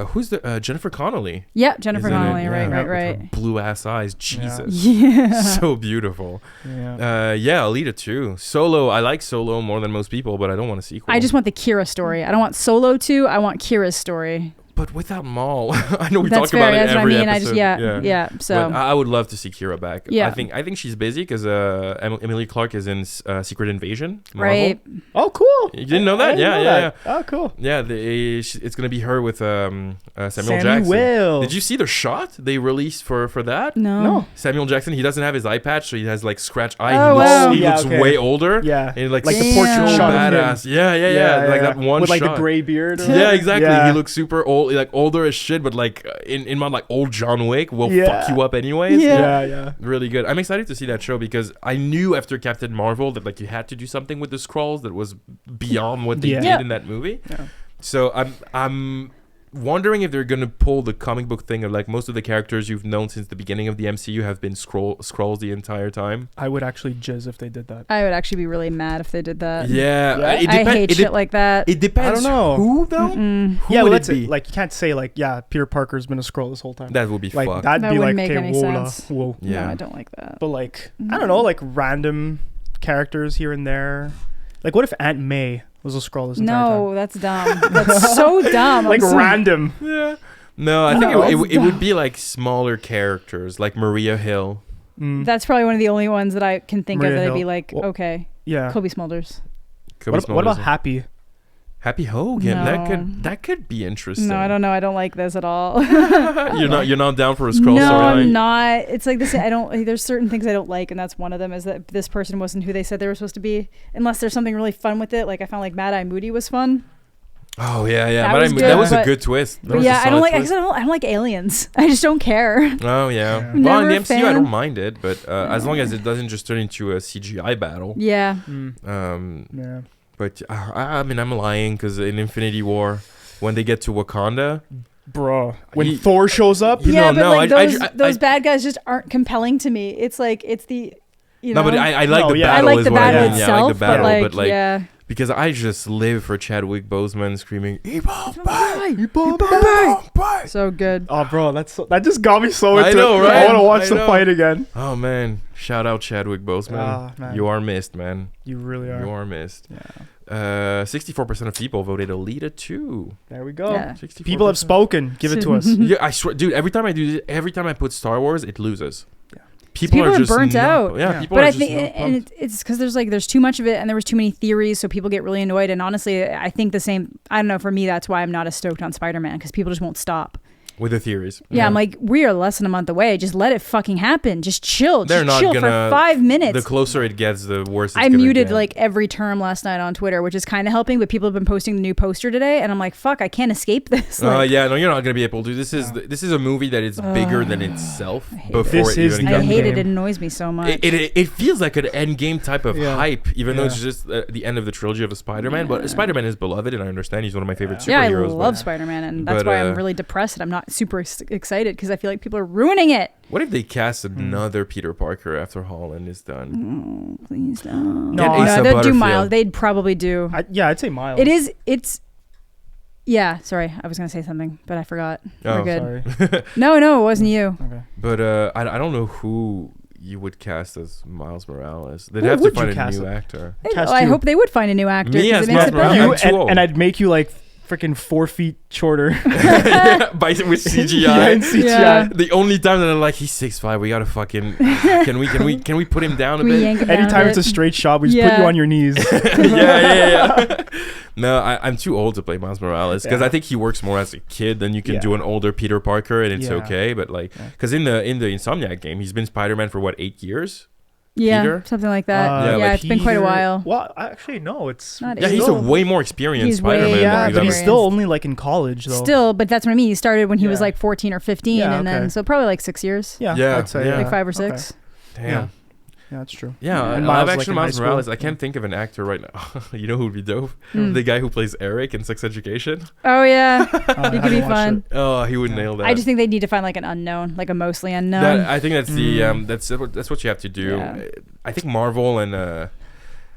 who's the Jennifer Connelly? Yep, Jennifer Isn't it? Connelly. Yeah. Right, With her right. blue ass eyes. Jesus. Yeah. So beautiful. Yeah. Yeah, Alita too. Solo, I like Solo more than most people, but I don't want a sequel. I just want the Kira story. I don't want Solo 2. I want Kira's story. but without Maul. I know we That's talk about fair. it That's what I every mean. episode. Yeah. So But I would love to see Kira back. Yeah. I think she's busy because Emilia Clarke is in Secret Invasion. Marvel. right. Oh, cool. You didn't know that? I didn't Yeah, know yeah, that. Oh, cool. yeah. It's gonna be her with Samuel Jackson. Samuel. Did you see the shot they released for that? No. Samuel Jackson, he doesn't have his eye patch, so he has like scratch eye. Oh, wow. He Yeah, looks okay. way older. Yeah. And like Like the so portrait shot of him. badass. Yeah. Like that one with like shot. the gray beard. Or Yeah, exactly. Yeah. He looks super old, like older as shit, but like in my like old John Wick will Yeah. fuck you up anyways. Yeah. Yeah. Really good. I'm excited to see that show because I knew after Captain Marvel that like you had to do something with the Skrulls that was beyond what they Yeah. did Yeah. in that movie. Yeah. So I'm wondering if they're gonna pull the comic book thing of like most of the characters you've known since the beginning of the MCU have been Skrulls the entire time. I would actually jizz if they did that. I would actually be really mad if they did that. Yeah, Yeah? It I depen- hate it shit de- like that. It depends. I don't know. Who though? Mm-mm. Who Yeah, would well, it that's be? it. Like you can't say like, yeah, Peter Parker's been a Skrull this whole time. That would be Like fucked. that'd That be wouldn't like, make okay, any whoa, sense. whoa. Yeah. No, I don't like that. But like, I don't know, like random characters here and there. Like, what if Aunt May was a Skrull this entire time? No, that's dumb. That's so dumb. Like I'm so- random. Yeah. No, I think No, it would be like smaller characters, like Maria Hill. Mm. That's probably one of the only ones that I can think Maria of that'd be Hill. like, Well, okay, Yeah. Kobe Smulders. Kobe What about Smulders. Happy? Happy Hogan? That No. that could be interesting. No, I don't know. I don't like this at all. You're not down for a Skrull No, storyline. I'm not. It's like this. I don't. There's certain things I don't like, and that's one of them. Is that this person wasn't who they said they were supposed to be, unless there's something really fun with it. Like I found like Mad Eye Moody was fun. Oh yeah. That But was that good, was a but- good twist. That But was a yeah, I solid don't like. twist. I don't like aliens. I just don't care. Oh yeah. Yeah. Well, in Never the a MCU, I fan. don't mind it, but as long as it doesn't just turn into a CGI battle. Yeah. Yeah. But I mean, I'm lying because in Infinity War, when they get to Wakanda, Bro, when He- Thor shows up, You yeah, know, but no, like I- those bad guys just aren't compelling to me. It's like it's the. You know, no, but I like No, the yeah. I battle. like is the what battle I mean. itself, Yeah, I like the battle, but like, like yeah. because I just live for Chadwick Boseman screaming "Ebon So good. oh, bro, that just got me so I into know, it. right? I want to watch I the know. fight again. Oh man, shout out Chadwick Boseman. Ah, man. You are missed, man. You really You are. are missed. Yeah. 64% of people voted Alita 2. There we go. Yeah. 64%. People have spoken. Give it to us. Yeah, I swear, dude. Every time I do this, every time I put Star Wars, it loses. Yeah. People are are just burnt not- out. Yeah, Yeah. people But are I just think, not and pumped. it's because there's too much of it, and there was too many theories, so people get really annoyed. And honestly, I think the same. I don't know. For me, that's why I'm not as stoked on Spider-Man because people just won't stop. with the theories. Yeah, I'm like, we are less than a month away. Just let it fucking happen. Just chill. They're Just not chill gonna- for 5 minutes. The closer it gets, the worse it's I gonna muted get. like every term last night on Twitter, which is kind of helping. But people have been posting the new poster today, and I'm like, fuck, I can't escape this. Like, Yeah, no, you're not gonna be able to. This is a movie that is bigger than itself hate before This it is even the I comes. hate it. Endgame. It annoys me so much. It feels like an endgame type of Yeah. hype, even though Yeah. it's just the end of the trilogy of a Spider-Man. But Spider-Man is beloved, and I understand he's one of my favorite yeah, I superheroes. love but Spider-Man, and that's but, why I'm really depressed. And I'm not super excited because I feel like people are ruining it. what if they cast another Peter Parker after Holland is done? Please don't. Get No, Asa they'd do Butterfield. Miles. They'd probably do. I'd say Miles. It's. Yeah, sorry, I was gonna say something, but I forgot. Oh, We're good. Sorry. No, it wasn't you. Okay. But I don't know who you would cast as Miles Morales. They'd Who have to would you find a cast new it? actor. Cast I you. hope they would find a new actor Me 'cause as it makes Miles it Morales? better. You I'm too old. and I'd make you like freaking 4 feet shorter. With CGI. Yeah, in CGI. Yeah. The only time that I'm like, he's 6'5", we gotta fucking can we put him down a We bit? yank it down Anytime a it's a bit. straight shot, we just put you Yeah. on your knees. yeah. No, I'm too old to play Miles Morales because Yeah. I think he works more as a kid than you can Yeah. do an older Peter Parker, and it's Yeah. okay. But like, Yeah. because in the Insomniac game, he's been Spider-Man for what, 8 years? Yeah, Peter? something like that. Yeah, yeah, like it's been quite a Peter- while. Well, actually, no, it's Not Yeah, he's a way more experienced He's way- Spider-Man. yeah, than we've but he's ever- still only like in college though. Still, but that's what I mean. He started when he was Yeah. like 14 or 15, Yeah, and then okay. so probably like 6 years, Yeah, Yeah, I'd say yeah. like 5 or Okay. 6. Damn. Yeah. Yeah, that's true. Yeah, And live Miles, like, action in high Miles school. Morales. I can't think of an actor right now. You know who would be dope? Hmm. The guy who plays Eric in Sex Education. Oh yeah, I it could haven't be watched fun. Oh, he would Yeah. nail that. I just think they need to find like an unknown, like a mostly unknown. That, I think that's the Mm. that's what you have to do. Yeah. I think Marvel and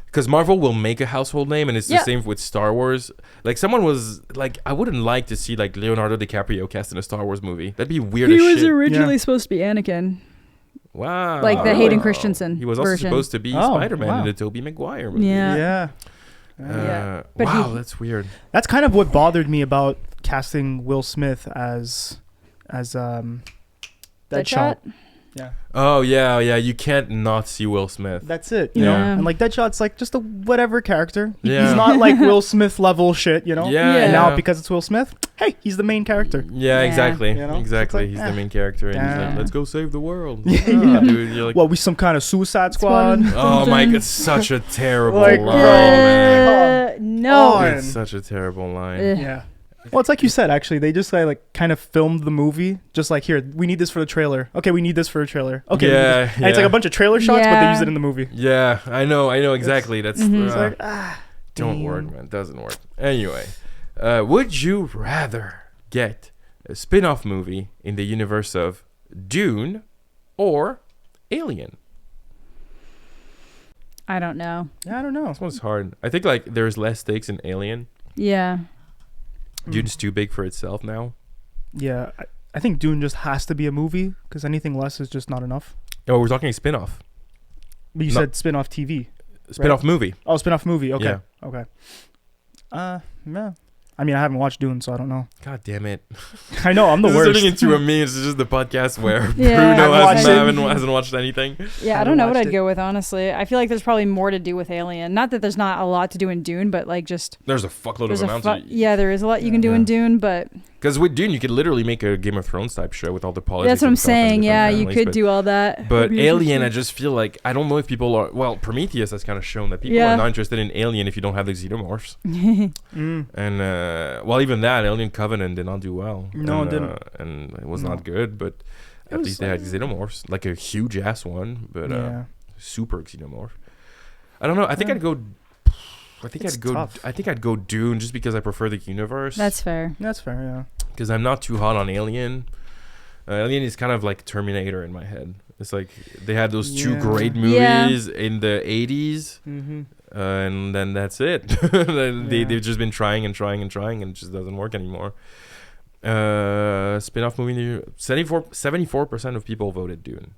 because Marvel will make a household name, and it's Yeah. the same with Star Wars. Like someone was like, I wouldn't like to see like Leonardo DiCaprio cast in a Star Wars movie. That'd be weird he as was shit. originally Yeah. supposed to be Anakin. Wow. like the Hayden Christensen He was also version. supposed to be Oh, Spider-Man wow. in the Tobey Maguire movie. Yeah. Yeah. Yeah. But Wow, he- that's weird. That's kind of what bothered me about casting Will Smith as Deadshot. Deadshot? Yeah. Oh yeah. You can't not see Will Smith. That's it. Yeah. And like Deadshot's like just a whatever character. Yeah. He's not like Will Smith level shit, Yeah. Yeah. And now because it's Will Smith, hey, he's the main character. Yeah, Yeah. exactly. You know? Exactly. It's He's like, the main character, and he's like, Yeah. "Let's go save the world." Yeah. Ah, dude, you're like, What, we some kind of Suicide Squad? oh my god, such a terrible Like, line, bro, man. No. Oh, It's such a terrible line. Eh. Yeah. Well, it's like you said, actually. They just like kind of filmed the movie. Just like, here, we need this for the trailer. Okay, we need this for a trailer. Okay. Yeah, And it's like a bunch of trailer shots, but they Yeah. use it in the movie. Yeah, I know exactly. That's Mhm. It's like, don't damn. work, man. Doesn't work. Anyway, would you rather get a spin-off movie in the universe of Dune or Alien? I don't know. Yeah, I don't know. This one's hard. I think like there's less stakes in Alien. Yeah. Dune's too big for itself now. Yeah, I think Dune just has to be a movie because anything less is just not enough. Oh, we're talking spin-off. But you No. said spin-off TV. Spin-off movie. Oh, spin-off movie. Okay. Yeah. Okay. Yeah. I mean, I haven't watched Dune, so I don't know. God damn it. I know, I'm the This is worst. turning into a meme. It's just the podcast where Yeah. Bruno Haven't hasn't watched anything. Yeah, I Haven't don't know what watched I'd it. go with, honestly. I feel like there's probably more to do with Alien. Not that there's not a lot to do in Dune, but like just There's a fuckload there's of a amounts. yeah, there is a lot you can do Yeah. in Dune, but Because with Dune, you could literally make a Game of Thrones type show with all the politics. that's what I'm and stuff and saying. different Yeah, you families, could but- do all that. But It'd be Alien, I interesting. just feel like I don't know if people are. Well, Prometheus has kind of shown that people Yeah. are not interested in Alien if you don't have the xenomorphs. Mm. And well, even that Alien Covenant did not do well. No, and, it didn't. And it was No. not good. But at was, least they had xenomorphs, like a huge ass one, but Yeah. super xenomorph. I don't know. I think Yeah. I'd go. I think It's I'd go. tough. I think I'd go Dune just because I prefer the universe. That's fair. That's fair, yeah. Because I'm not too hot on Alien. Alien is kind of like Terminator in my head. It's like they had those two Yeah. great Yeah. movies in the 80s, Mm-hmm. and then that's it. Then Yeah. they've just been trying and it just doesn't work anymore. Spin-off movie, 74% of people voted Dune.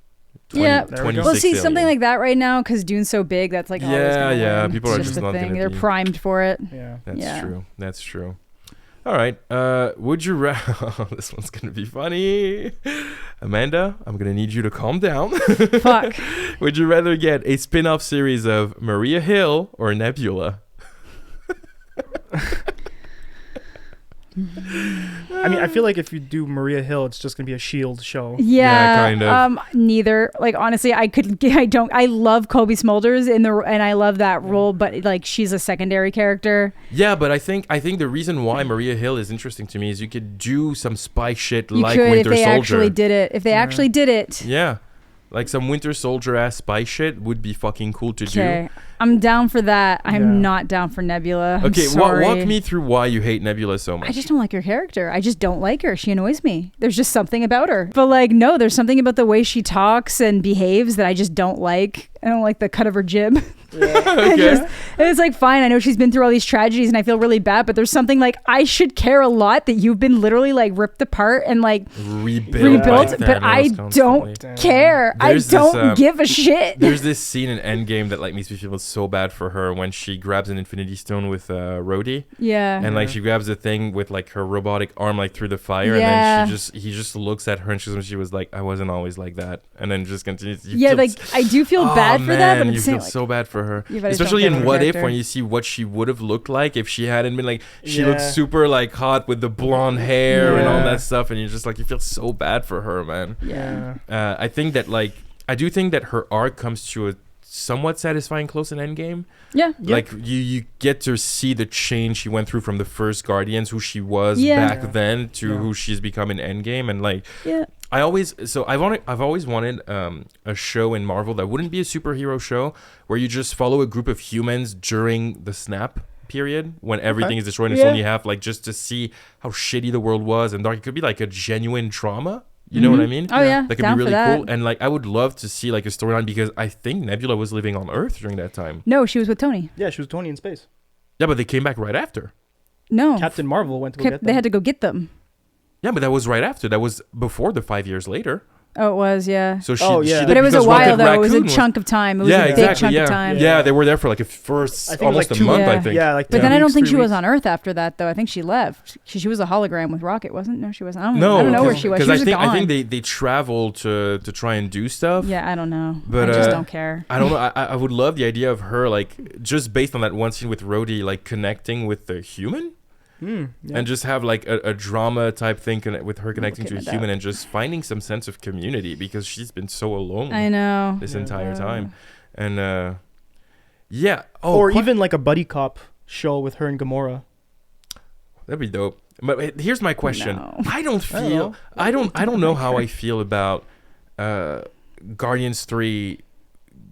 Yeah. There we go. Well, see, 26 something Alien. like that right now, because Dune's so big, that's like always Yeah, gonna yeah, win. people It's are just the not thing. gonna They're be- primed for it. Yeah. That's Yeah. true. That's true. All right. Would you rather? This one's gonna be funny. Amanda, I'm gonna need you to calm down. Fuck. Would you rather get a spin-off series of Maria Hill or Nebula? I mean, I feel like if you do Maria Hill, it's just gonna be a Shield show. Yeah, kind of. Neither. Like honestly, I love Kobe Smulders and I love that role, but like she's a secondary character. Yeah, but I think the reason why Maria Hill is interesting to me is you could do some spy shit You like could Winter if they Soldier. actually did it. If they Yeah. actually did it. Yeah, like some Winter Soldier ass spy shit would be fucking cool to Okay, I'm down for that. I'm Yeah. not down for Nebula. do. I'm Okay, sorry. walk me through why you hate Nebula so much. I just don't like her character. I just don't like her. She annoys me. There's just something about her. But like, no, there's something about the way she talks and behaves that I just don't like. I don't like the cut of her jib. Okay. It's like, fine, I know she's been through all these tragedies and I feel really bad, but there's something like, I should care a lot that you've been literally like ripped apart and like Rebuilt, rebuilt, by but I Thanos don't constantly. care. I There's don't this, give a shit. There's this scene in Endgame that like makes me feel so bad for her when she grabs an Infinity Stone with Rhodey, Yeah. and like she grabs the thing with like her robotic arm like through the fire, Yeah. and then he just looks at her and she was like, I wasn't always like that, and then just continues. Yeah, like I do feel bad for that, but you it's feel like, so bad for her, you better especially don't in get What the If, character. when you see what she would have looked like if she hadn't been like she Yeah. looked super like hot with the blonde hair and all Yeah. that stuff, and you're just like you feel so bad for her, man. yeah. I think that like I do think that her arc comes to a somewhat satisfying close in Endgame. Yeah. Like you get to see the change she went through from the first Guardians, who she was Yeah. back then, to Yeah. who she's become in Endgame, and like Yeah. I've always wanted a show in Marvel that wouldn't be a superhero show, where you just follow a group of humans during the snap period when everything is destroyed and it's Yeah. only half, like just to see how shitty the world was and dark. It could be like a genuine drama. You know what I mean? Oh yeah. That could Down be for really that. cool. And like I would love to see like a storyline, because I think Nebula was living on Earth during that time. No, she was with Tony. Yeah, she was Tony in space. Yeah, but they came back right after. No. Captain Marvel went to go get them. They had to go get them. Yeah, but that was right after. That was before the 5 years later. Oh, it was, yeah. So she, Oh, yeah. she But did, it was a because while Rocket though. It was a Raccoon chunk of time. It was yeah, a big exactly. chunk Yeah. of time. Yeah, they were there for like a first I think it was almost like a 2 month, I Yeah. think. Yeah, like But 2 then I don't weeks, think 3 she was weeks. on Earth after that, though. I think she left. She was a hologram with Rocket, wasn't? No, she wasn't. I don't No, know where she was. She was I gone. think they traveled to try and do stuff. Yeah, I don't know. But, I just don't care. I don't know. I would love the idea of her, like, just based on that one scene with Rhodey, like, connecting with the human. Yeah. And just have, like, a drama type thing with her connecting to a looking it human up. and just finding some sense of community, because she's been so alone I know. this Yeah. entire time. And, yeah. Oh, Or even like a buddy cop show with her and Gamora. that'd be dope. But here's my question. No. I don't I don't feel... know. I don't know how I feel about Guardians 3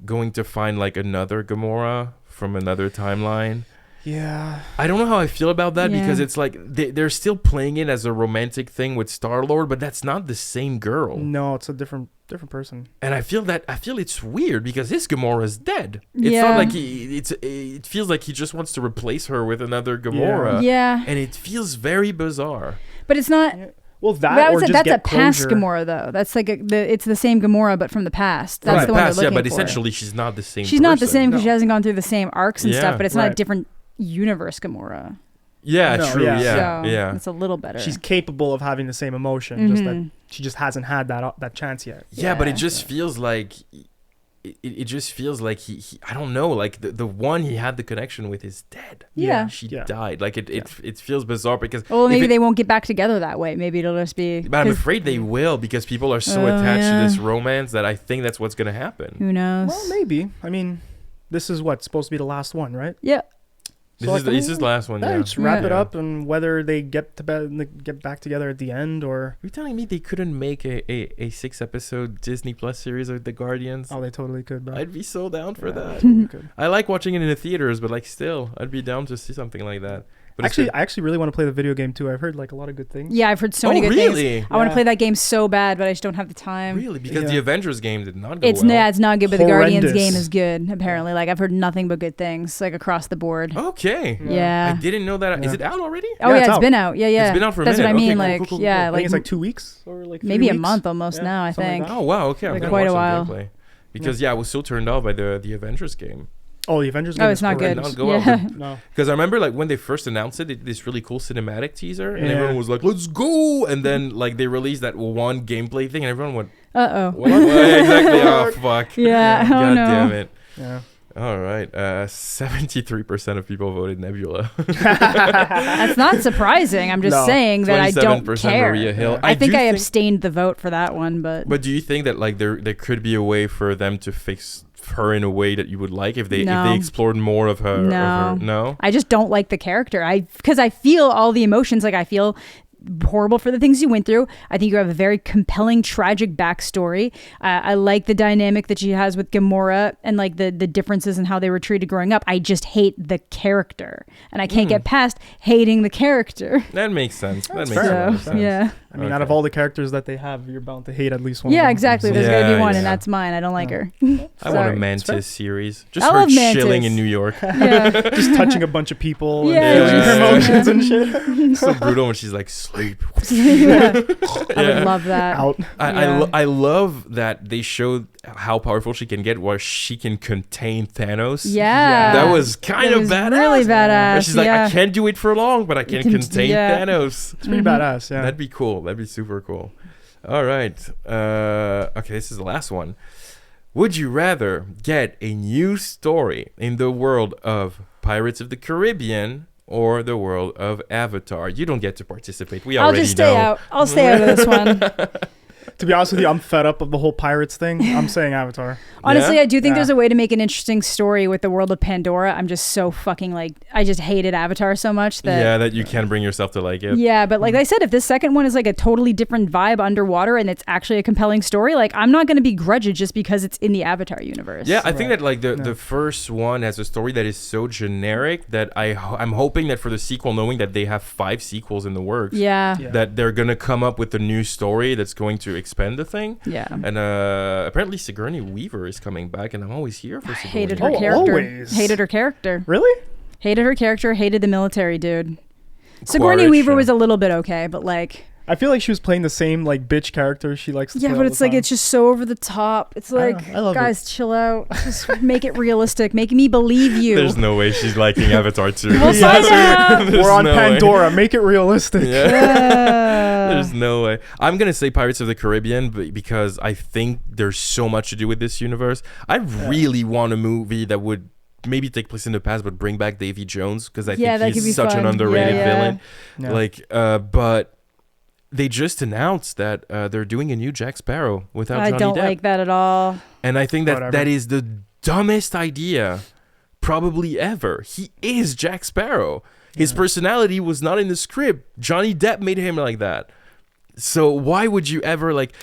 going to find, like, another Gamora from another timeline. Yeah. I don't know how I feel about that, Yeah. because it's like they're still playing it as a romantic thing with Star-Lord, but that's not the same girl. No, it's a different person. And I feel it's weird, because his Gamora is dead. It's Yeah. not like it feels like he just wants to replace her with another Gamora. Yeah. And it feels very bizarre. But it's not. Well, that But I or would say just that's a get past closure. Gamora, though. That's like it's the same Gamora, but from the past. That's Right, the one past, they're looking but for. essentially she's not the same She's not the person. same because she No. hasn't gone through the same arcs and Yeah. stuff, but it's not a Right. different universe Gamora. Yeah, No, true. yeah. Yeah, So yeah. it's a little better. She's capable of having the same emotion, just that Mhm. she just hasn't had that chance yet. Yeah, but it Yeah. just feels like it just feels like he I don't know, like the one he had the connection with is dead. Yeah. She Yeah. died. Like it feels bizarre, because Well, if maybe it- they won't get back together that way. Maybe it'll just be. but I'm 'cause afraid they will, because people are so Oh, attached yeah. to this romance that I think that's what's gonna happen. Who knows? Well, maybe. I mean, this is what's supposed to be the last one, right? Yeah. This So, is like, this is the last one. Yeah, Yeah. just wrap it Yeah. up, and whether they get back together at the end, or You're telling me they couldn't make a 6-episode Disney Plus series of the Guardians? they totally could, bro. I'd be so down for Yeah, that. they totally could. I like watching it in the theaters, but like still, I'd be down to see something like that. But it's I actually really want to play the video game too. I've heard like a lot of good things. Yeah, I've heard so oh, many good really? things. I want to Yeah. play that game so bad, but I just don't have the time. Really? Because Yeah. the Avengers game did not go It's well. it's not good, but the Guardians Horrendous. game is good. Apparently, like I've heard nothing but good things, like across the board. Okay. Yeah. I didn't know that. Is Yeah. it out already? Oh Yeah, yeah, it's it's out. been out. Yeah, yeah. It's been out for a That's minute. what I mean. Okay, like, cool, cool, yeah, cool. I like think it's like 2 weeks or like 3 maybe a weeks. month almost Yeah, now. I something like think. that. Oh wow. Okay, I'm Like gonna quite watch a some while. gameplay. Because I was so turned off by the Avengers game. Oh, the Avengers game. Oh, is it's not good. horrendous. Not go out, Yeah. No. Because I remember like when they first announced it, they did this really cool cinematic teaser, and Yeah. everyone was like, "Let's go!" And then like they released that one gameplay thing, and everyone went, Uh "What?" Yeah, exactly. Oh fuck. Yeah. Oh God no. damn it. Yeah. All right. 73% of people voted Nebula. That's not surprising. I'm just No. saying that I don't 27% care. Maria Hill. Yeah. I think do I abstained the vote for that one, but But do you think that like there could be a way for them to fix her in a way that you would like if they No. explored more of her? No. No. I just don't like the character. Because I feel all the emotions. Like I feel horrible for the things you went through. I think you have a very compelling, tragic backstory. I like the dynamic that she has with Gamora and like the differences in how they were treated growing up. I just hate the character, and I can't get past hating the character. That makes sense. That That's makes fair. a lot of So sense. yeah, I mean, out of all the characters that they have, you're bound to hate at least one. Yeah, of them. exactly. There's Yeah, gonna be one, yeah. and that's mine. I don't like her. I want a Sorry. Mantis series. Just I her love Mantis. chilling in New York. Yeah. Just touching a bunch of people Yeah, and feeling her just- emotions and shit. So brutal when she's like, sleep. Yeah. I Yeah. would love that. Out. I love that they showed how powerful she can get, where she can contain Thanos. Yeah. That was kind It of was badass. really Where badass. she's like, yeah. I can't do it for long, but I can contain yeah. Thanos. It's pretty Mhm. badass, yeah. That'd be cool. That'd be super cool. All right. Okay, this is the last one. Would you rather get a new story in the world of Pirates of the Caribbean or the world of Avatar? You don't get to participate. We I'll already just stay know. out. I'll stay out of this one. To be honest with you, I'm fed up of the whole pirates thing. I'm saying Avatar. Honestly, Yeah? I do think Yeah. there's a way to make an interesting story with the world of Pandora. I'm just so fucking like, I just hated Avatar so much that. Yeah, that you can bring yourself to like it. Yeah, but like I said, if this second one is like a totally different vibe underwater and it's actually a compelling story, like I'm not going to begrudge it just because it's in the Avatar universe. Yeah, I think Right. that like Yeah. the first one has a story that is so generic that I'm hoping that for the sequel, knowing that they have 5 sequels in the works, Yeah. Yeah. that they're gonna come up with a new story that's going to expand the thing. Yeah. And apparently Sigourney Weaver is coming back, and I'm always here for Sigourney. Hated her Oh, character. always. Hated her character. Really? Hated her character. Hated the military dude. Sigourney Quaritch, Weaver yeah. was a little bit okay, but like, I feel like she was playing the same like bitch character she likes to yeah, play but all it's the like time. it's just so over the top. It's like, I love guys, chill out. Just make it realistic. Make me believe you. There's no way she's liking Avatar 2. We'll find out. There's We're on no way. Pandora. Make it realistic. Yeah. Yeah. There's no way. I'm gonna say Pirates of the Caribbean because I think there's so much to do with this universe. I really want a movie that would maybe take place in the past but bring back Davy Jones, because I Yeah, that think could be he's such an fun. underrated Yeah, yeah. villain. Yeah. Like, but they just announced that they're doing a new Jack Sparrow without I Johnny don't Depp. like that at all. And I think that Whatever. that is the dumbest idea probably ever. He is Jack Sparrow. His personality was not in the script. Johnny Depp made him like that. So why would you ever like...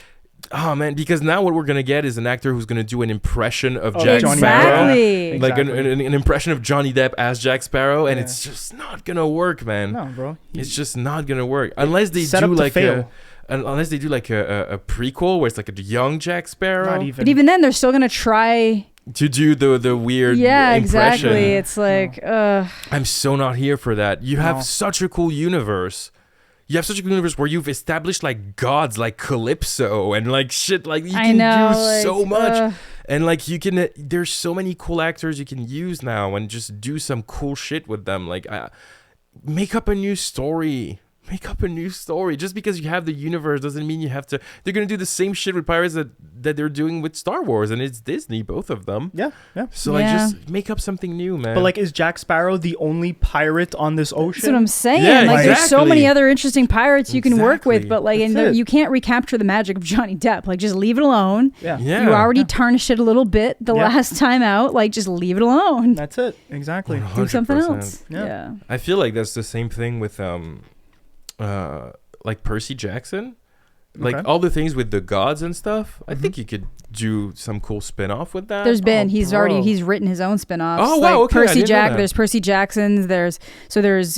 Oh, man, because now what we're going to get is an actor who's going to do an impression of Oh, Jack Johnny Sparrow. Exactly. Like Exactly. an impression of Johnny Depp as Jack Sparrow, and Yeah. it's just not going to work, man. No, bro. It's just not going to work. Unless they Set do up to like fail. unless they do like a prequel where it's like a young Jack Sparrow. Not even. But even then, they're still gonna try. To do the weird Yeah, impression. exactly. It's like, I'm so not here for that. You have No. such a cool universe. You have such a cool universe where you've established like gods like Calypso and like shit, like you I can know, do so like, much. And like you can there's so many cool actors you can use now and just do some cool shit with them. Like make up a new story. Make up a new story. Just because you have the universe doesn't mean you have to. They're gonna do the same shit with pirates that they're doing with Star Wars, and it's Disney, both of them. Yeah, yeah. So like Yeah. just make up something new, man. But like, is Jack Sparrow the only pirate on this ocean? That's what I'm saying. Yeah, like, there's so exactly. many other interesting pirates you can work with, Exactly. but like, That's and it. you can't recapture the magic of Johnny Depp. Like, just leave it alone. Yeah. yeah, You already tarnished it a little bit the Yeah. last time out. Like, just leave it alone. That's it. Exactly. Do something 100%. else. Yeah. Yeah. I feel like that's the same thing with like Percy Jackson. Like Okay. all the things with the gods and stuff. I think you could do some cool spin-off with that. There's been Oh, bro. he's written his own spin-offs. Oh, wow, like okay, I Percy didn't know that. There's Percy Jackson's, there's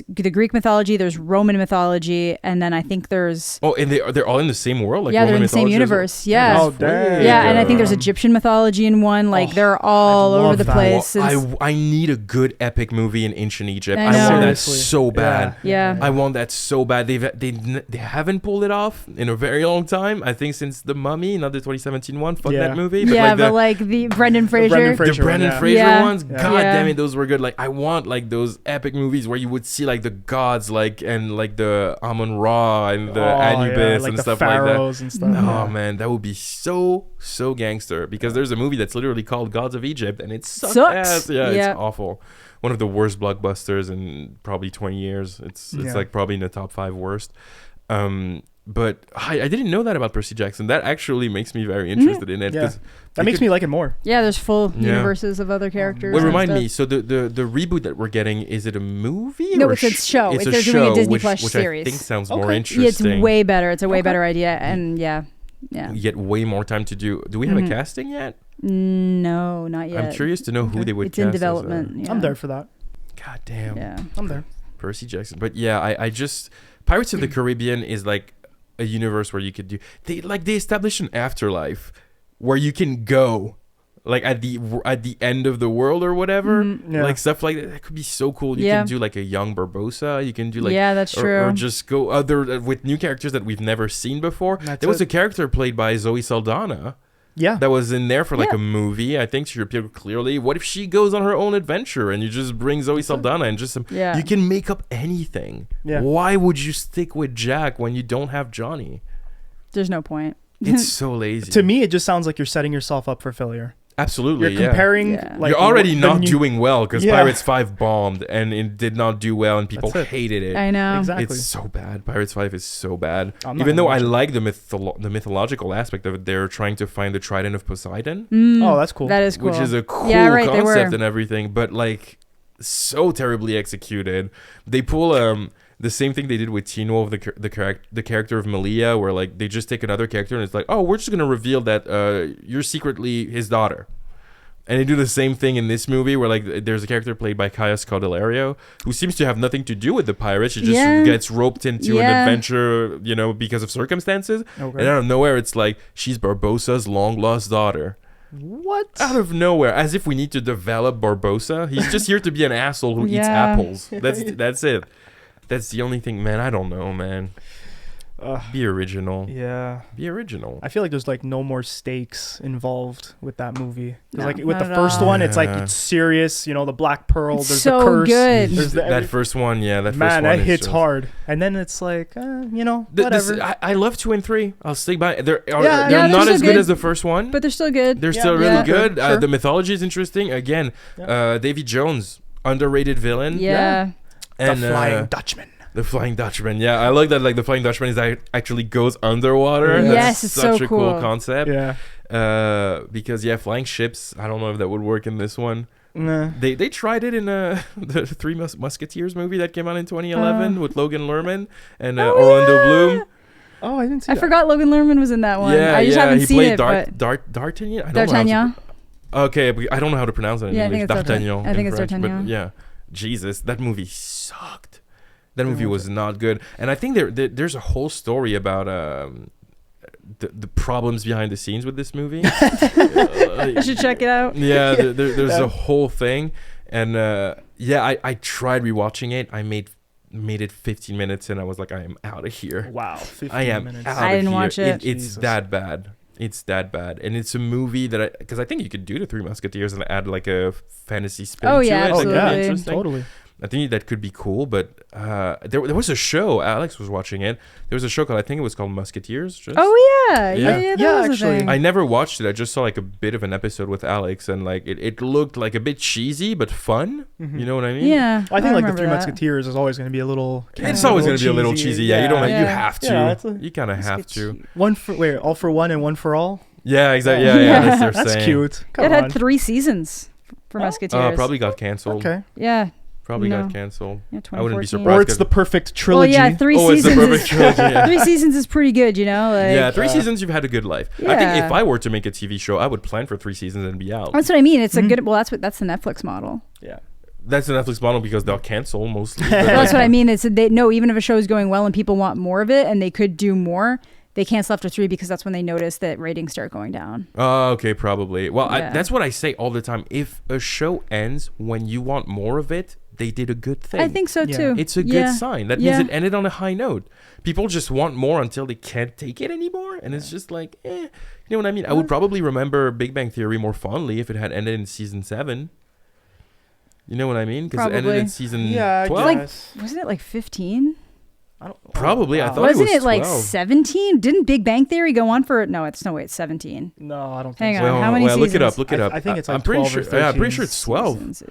the Greek mythology, there's Roman mythology, and then I think there's Oh, and they're all in the same world. Like yeah, they're Roman in the same mythology as well? universe. Yeah. Oh, dang. Yeah, and I think there's Egyptian mythology in one. Like Oh, they're all I'd over love the that. place. Well, It's- I need a good epic movie in ancient Egypt. I I, know. want that Seriously. so bad. Yeah. I want that so bad. They haven't pulled it off in a very long time. I think since The Mummy, not the 2017 one. Fuck Yeah. that movie. yeah, like but the Brendan Fraser. Brendan the Fraser Brendan one, yeah. Fraser Yeah. ones, Yeah. god Yeah. damn it, those were good. Like I want like those epic movies where you would see like the gods, like and like the Amon Ra and the Anubis like and the stuff pharaohs and stuff. like that. Yeah. Oh man, that would be so gangster. Because there's a movie that's literally called Gods of Egypt, and it sucks. Sucks. Yeah, Yeah. it's awful. One of the worst blockbusters in probably 20 years. It's Yeah. like probably in the top 5 worst. But I didn't know that about Percy Jackson. That actually makes me very interested in it. Yeah. 'cause That you makes could- me like it more. Yeah, there's full Yeah. universes of other characters. Well, and remind stuff. me. So the reboot that we're getting, is it a movie? No, or it's a show. It's a They're show, doing a Disney which, Plus which series. I think sounds more Okay. interesting. Yeah, it's way better. It's a way Okay. better idea, and yeah. You get way more time to do. Do we have Mhm. a casting yet? No, not yet. I'm curious to know who Okay. they would It's cast in as, development. Yeah. I'm there for that. God damn. Yeah. I'm there. Percy Jackson. But yeah, I just Pirates of the Caribbean is like a universe where you could do they establish an afterlife where you can go like at the end of the world or whatever, like stuff like that. That could be so cool. You can do like a young Barbossa. You can do like that's true. Or just go other with new characters that we've never seen before. There was a character played by Zoe Saldana. Yeah, that was in there for like a movie. I think she appeared clearly. What if she goes on her own adventure and you just bring Zoe Saldana and just you can make up anything. Yeah. Why would you stick with Jack when you don't have Johnny? There's no point. It's so lazy. To me, it just sounds like you're setting yourself up for failure. Absolutely, you're comparing. Like, you're already not doing well because Pirates 5 bombed and it did not do well and people hated it. I know. Exactly. It's so bad. Pirates 5 is so bad. Even though I like the mythological aspect of it, they're trying to find the Trident of Poseidon. Oh, that's cool. That is cool. Which is a cool concept and everything, but like so terribly executed. They pull the same thing they did with Tino of the character of Malia, where like they just take another character and it's like, oh, we're just gonna reveal that you're secretly his daughter. And they do the same thing in this movie where like there's a character played by Kaya Scodelario who seems to have nothing to do with the pirates. She just gets roped into an adventure, you know, because of circumstances. Okay. And out of nowhere, it's like she's Barbossa's long lost daughter. What? Out of nowhere, as if we need to develop Barbossa. He's just here to be an asshole who eats apples. That's it. That's the only thing, man. I don't know, man. Be original. Yeah. Be original. I feel like there's like no more stakes involved with that movie. No, like with the first one, it's like it's serious. You know, the Black Pearl. There's so the curse. Good. There's that first one, that hits hard. And then it's like, you know, whatever. I love 2 and 3. I'll stick by. They're not as good as the first one, but they're still good. They're still really good. Sure. The mythology is interesting. Again, Davy Jones, underrated villain. Yeah. And the Flying Dutchman. The Flying Dutchman, yeah, I like that. Like the Flying Dutchman is actually goes underwater. Yes, That's it's such so a cool concept. Yeah. Because flying ships. I don't know if that would work in this one. Nah. They tried it in the Three Musketeers movie that came out in 2011 with Logan Lerman and Orlando Bloom. Oh, I didn't see I forgot Logan Lerman was in that one. Yeah, I just haven't seen it. D'Artagnan. D'Artagnan. Okay, I don't know how to pronounce it in English. I think it's D'Artagnan. I think it's D'Artagnan. But yeah, Jesus, that movie sucked. That movie was not good, and I think there's a whole story about the problems behind the scenes with this movie. You should check it out. Yeah, there's a whole thing, and I tried rewatching it. I made it 15 minutes, and I was like, I am out of here. Wow, 15 I am minutes. out I of didn't here. watch it. It's that bad. It's that bad, and it's a movie that because I think you could do the Three Musketeers and add like a fantasy spin to it. Absolutely. Totally. I think that could be cool, but there was a show. Alex was watching it. There was a show called, I think it was called Musketeers. Yeah. That was actually. a thing. I never watched it. I just saw like a bit of an episode with Alex, and like it looked like a bit cheesy but fun. Mm-hmm. You know what I mean? Yeah. I think like the Three Musketeers is always going to be a little. It's always going to be a little cheesy. Yeah, you don't. You have to. Yeah, you kind of have to. All for one and one for all. Yeah, exactly. Yeah. That's cute. It had 3 seasons for Musketeers. Probably got canceled. Okay. Yeah. Probably got canceled. Yeah, I wouldn't be 2014. surprised. Or it's the perfect trilogy. Well, yeah, 3 seasons. It's the perfect trilogy. Yeah. 3 seasons is pretty good, you know. Like, yeah, 3 seasons. You've had a good life. Yeah. I think if I were to make a TV show, I would plan for 3 seasons and be out. That's what I mean. It's a good. Well, that's the Netflix model. Yeah. That's the Netflix model because they'll cancel mostly. Well, that's what I mean. It's even if a show is going well and people want more of it and they could do more, they cancel after 3 because that's when they notice that ratings start going down. Oh, okay, probably. Well, that's what I say all the time. If a show ends when you want more of it, they did a good thing. I think so too. It's a good sign. That means it ended on a high note. People just want more until they can't take it anymore, and it's just like, You know what I mean? I would probably remember Big Bang Theory more fondly if it had ended in season 7. You know what I mean? Because it ended in season 12. Wasn't it like 15? Probably. I thought Wasn't it was 12. like 17? Didn't Big Bang Theory go on for? No, it's 17. No, I don't think so. Hang on. How many seasons? Look it up. I think it's like I'm pretty 12 sure. or 13. I'm pretty sure it's 12.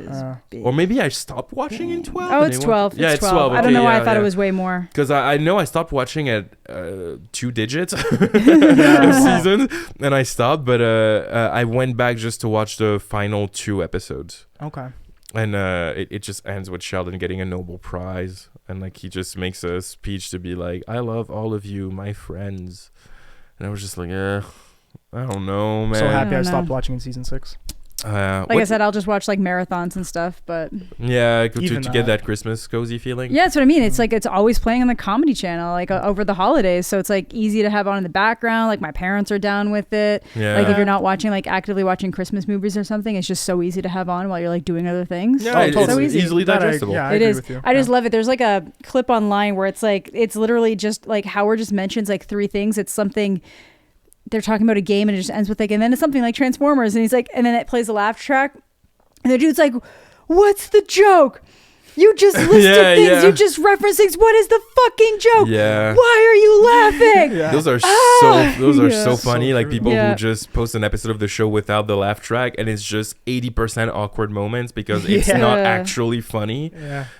Or maybe I stopped watching in 12. Oh, it's 12. Yeah, it's 12. I don't know why I thought it was way more. Because I know I stopped watching at 2 digits of seasons, and I stopped. But I went back just to watch the final 2 episodes. Okay. And it just ends with Sheldon getting a Nobel Prize. And like he just makes a speech to be like, I love all of you, my friends. And I was just like, I don't know, man. So happy I stopped watching in season 6. Like I said, I'll just watch like marathons and stuff, but yeah, to Even get that Christmas cozy feeling. yeah, that's what I mean. It's like it's always playing on the Comedy Channel, like over the holidays, so it's like easy to have on in the background. Like my parents are down with it. Yeah. Like if you're not watching, like actively watching Christmas movies or something, it's just so easy to have on while you're like doing other things. Yeah, it's it's so easy. easily digestible. I It agree is. with you. I just love it. There's like a clip online where it's like it's literally just like Howard just mentions like 3 things. It's something they're talking about a game and it just ends with like, and then it's something like Transformers, and he's like, and then it plays a laugh track, and the dude's like, "What's the joke? You just listed things. yeah. You just referenced things. What is the fucking joke? Yeah. Why are you laughing?" Yeah. Those are Yeah. so funny. So like true. people Yeah. who just post an episode of the show without the laugh track, and it's just 80% awkward moments because it's Yeah. not actually funny.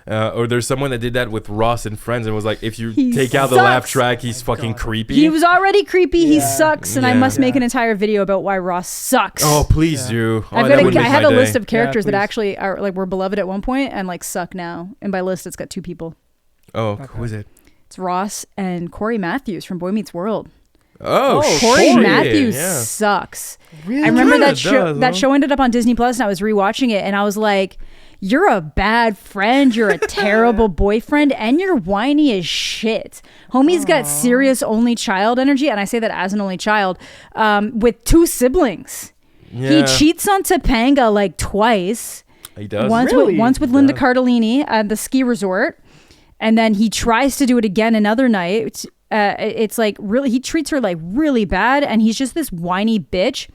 Yeah. Or there's someone that did that with Ross and Friends and was like, if you He take out the sucks. laugh track, he's fucking God. creepy. He was already creepy. He Yeah. sucks, and I Yeah. must make Yeah. an entire video about why Ross sucks. Oh, please Yeah. do. Oh, I've that got would I make had my a day. list of characters that please. actually are like were beloved at one point and like suck now. And by list, it's got 2 people. Oh, Okay. who is it? It's Ross and Corey Matthews from Boy Meets World. Oh, Corey shit. Matthews Yeah. sucks. Really? I remember kinda that show. does, That huh? show ended up on Disney Plus, and I was rewatching it, and I was like, "You're a bad friend. You're a terrible boyfriend, and you're whiny as shit." Homie's got serious only child energy, and I say that as an only child, with 2 siblings. Yeah. He cheats on Topanga like twice. He does. Really? Once with He Linda does. Cardellini at the ski resort, and then he tries to do it again another night. It's like really, he treats her like really bad, and he's just this whiny bitch.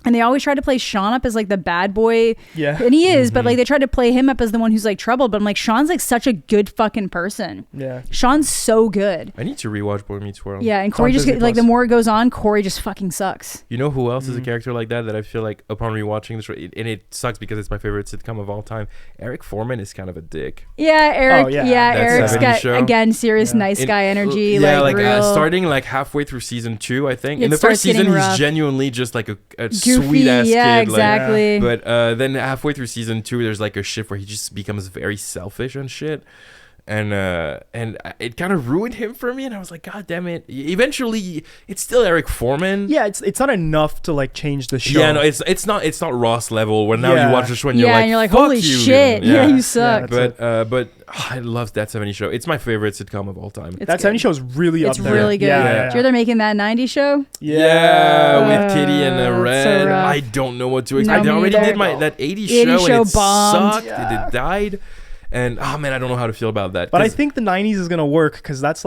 And they always try to play Sean up as like the bad boy. Yeah. And he is, but like they try to play him up as the one who's like troubled. But I'm like, Sean's like such a good fucking person. Yeah. Sean's so good. I need to rewatch Boy Meets World. Yeah, and It's Corey on just Disney like the Plus. more it goes on, Corey just fucking sucks. You know who else Mm-hmm. is a character like that I feel like upon rewatching this, and it sucks because it's my favorite sitcom of all time. Eric Foreman is kind of a dick. Yeah, Eric. Oh, yeah. yeah, That Eric's 70s got show. again serious Yeah. nice In- guy energy. Yeah, like real starting like halfway through season 2, I think. It In the starts first season, getting he's rough. genuinely just like a goofy. sweet ass Yeah, kid. exactly. But then halfway through season 2, there's like a shift where he just becomes very selfish and shit. And it kind of ruined him for me, and I was like, God damn it! Eventually, it's still Eric Foreman. Yeah, it's not enough to like change the show. Yeah, no, it's not Ross level. Where now Yeah. you watch the show and yeah, you're like, and you're like, "Fuck holy you," shit! you know? Yeah, you Yeah, suck. that's But I love that 70s show. It's my favorite sitcom of all time. It's that good. 70 show is really It's up there. really good. Yeah. Did you hear they're making that 90s show? Yeah, with Kitty and it's so Red. rough. I don't know what to expect. No, I me already neither. did that 80s 80s show, show and it bombed. sucked. Yeah. It died. And oh man, I don't know how to feel about that. But I 'cause- think the 90s is gonna work because that's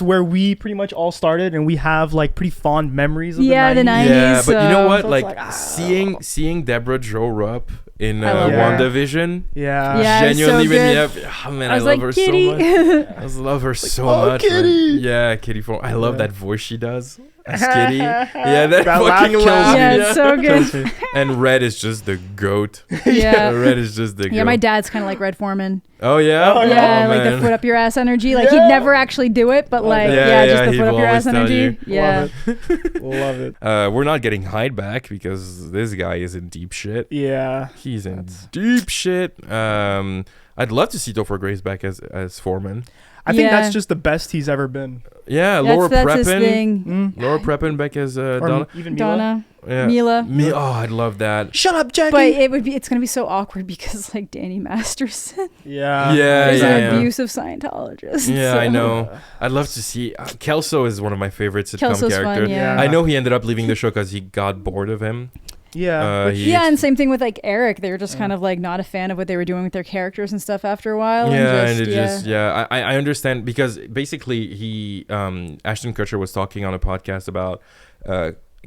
where we pretty much all started, and we have like pretty fond memories of Yeah, the the 90s. 90s. yeah, but you know what? So it's Like, like, seeing Deborah Jo Rupp in I love her. WandaVision. Yeah. Yeah, it's Genuinely so made me good. up. Oh man, I I was love like, her Kitty. so much. I just love her so oh, much. man. Kitty. Yeah, Kitty. I love Yeah. that voice she does as Kitty. Yeah, that That laugh fucking kills laugh. Yeah, me. it's so Kills good. me. And Red is just the goat. Yeah. Red is just the goat. Yeah, my dad's kind of like Red Foreman. Oh yeah. Oh, Yeah, Oh, like the man. foot up your ass energy. Like he'd Yeah. never actually do it, but like Yeah, just the he foot up will your always ass tell energy. you. Yeah. Love it. Love it. We're not getting Hyde back because this guy is in deep shit. Yeah. He's in deep shit. I'd love to see Topher Grace back as Foreman. I think Yeah. that's just the best he's ever been. Yeah, Laura That's his Prepon. thing. Mm. Laura Prepon back as Or Donna. even Mila. Donna, Yeah. Mila. Oh, I'd love that. Shut up, Jackie. But it's gonna be so awkward because like Danny Masterson yeah. Yeah, is yeah, an yeah. abusive Scientologist. Yeah, so. I know. I'd love to see. Kelso is one of my favorite sitcom Kelso's fun, characters. yeah. I know he ended up leaving the show because he got bored of him. Yeah. Yeah, and same thing with like Eric. They were just kind of like not a fan of what they were doing with their characters and stuff after a while. Yeah, and I understand because basically he Ashton Kutcher was talking on a podcast about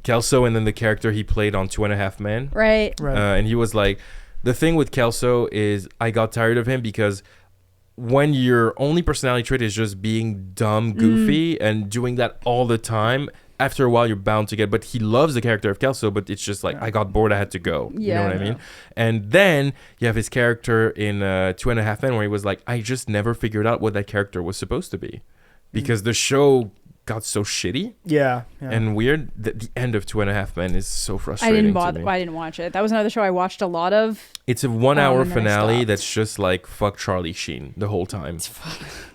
Kelso and then the character he played on 2.5 Men. Right. Right. And he was like, the thing with Kelso is I got tired of him because when your only personality trait is just being dumb, goofy, and doing that all the time, after a while you're bound to get. But he loves the character of Kelso, but it's just like I got bored, I had to go. You know Yeah. what I mean? And then you have his character in 2.5 Men where he was like, I just never figured out what that character was supposed to be, because the show got so shitty Yeah. and weird that the end of 2.5 Men is so I frustrating. didn't to bother. me. I didn't watch it. That was another show I watched a lot of. It's a 1 hour and then I finale stopped. that's just like fuck Charlie Sheen the whole time.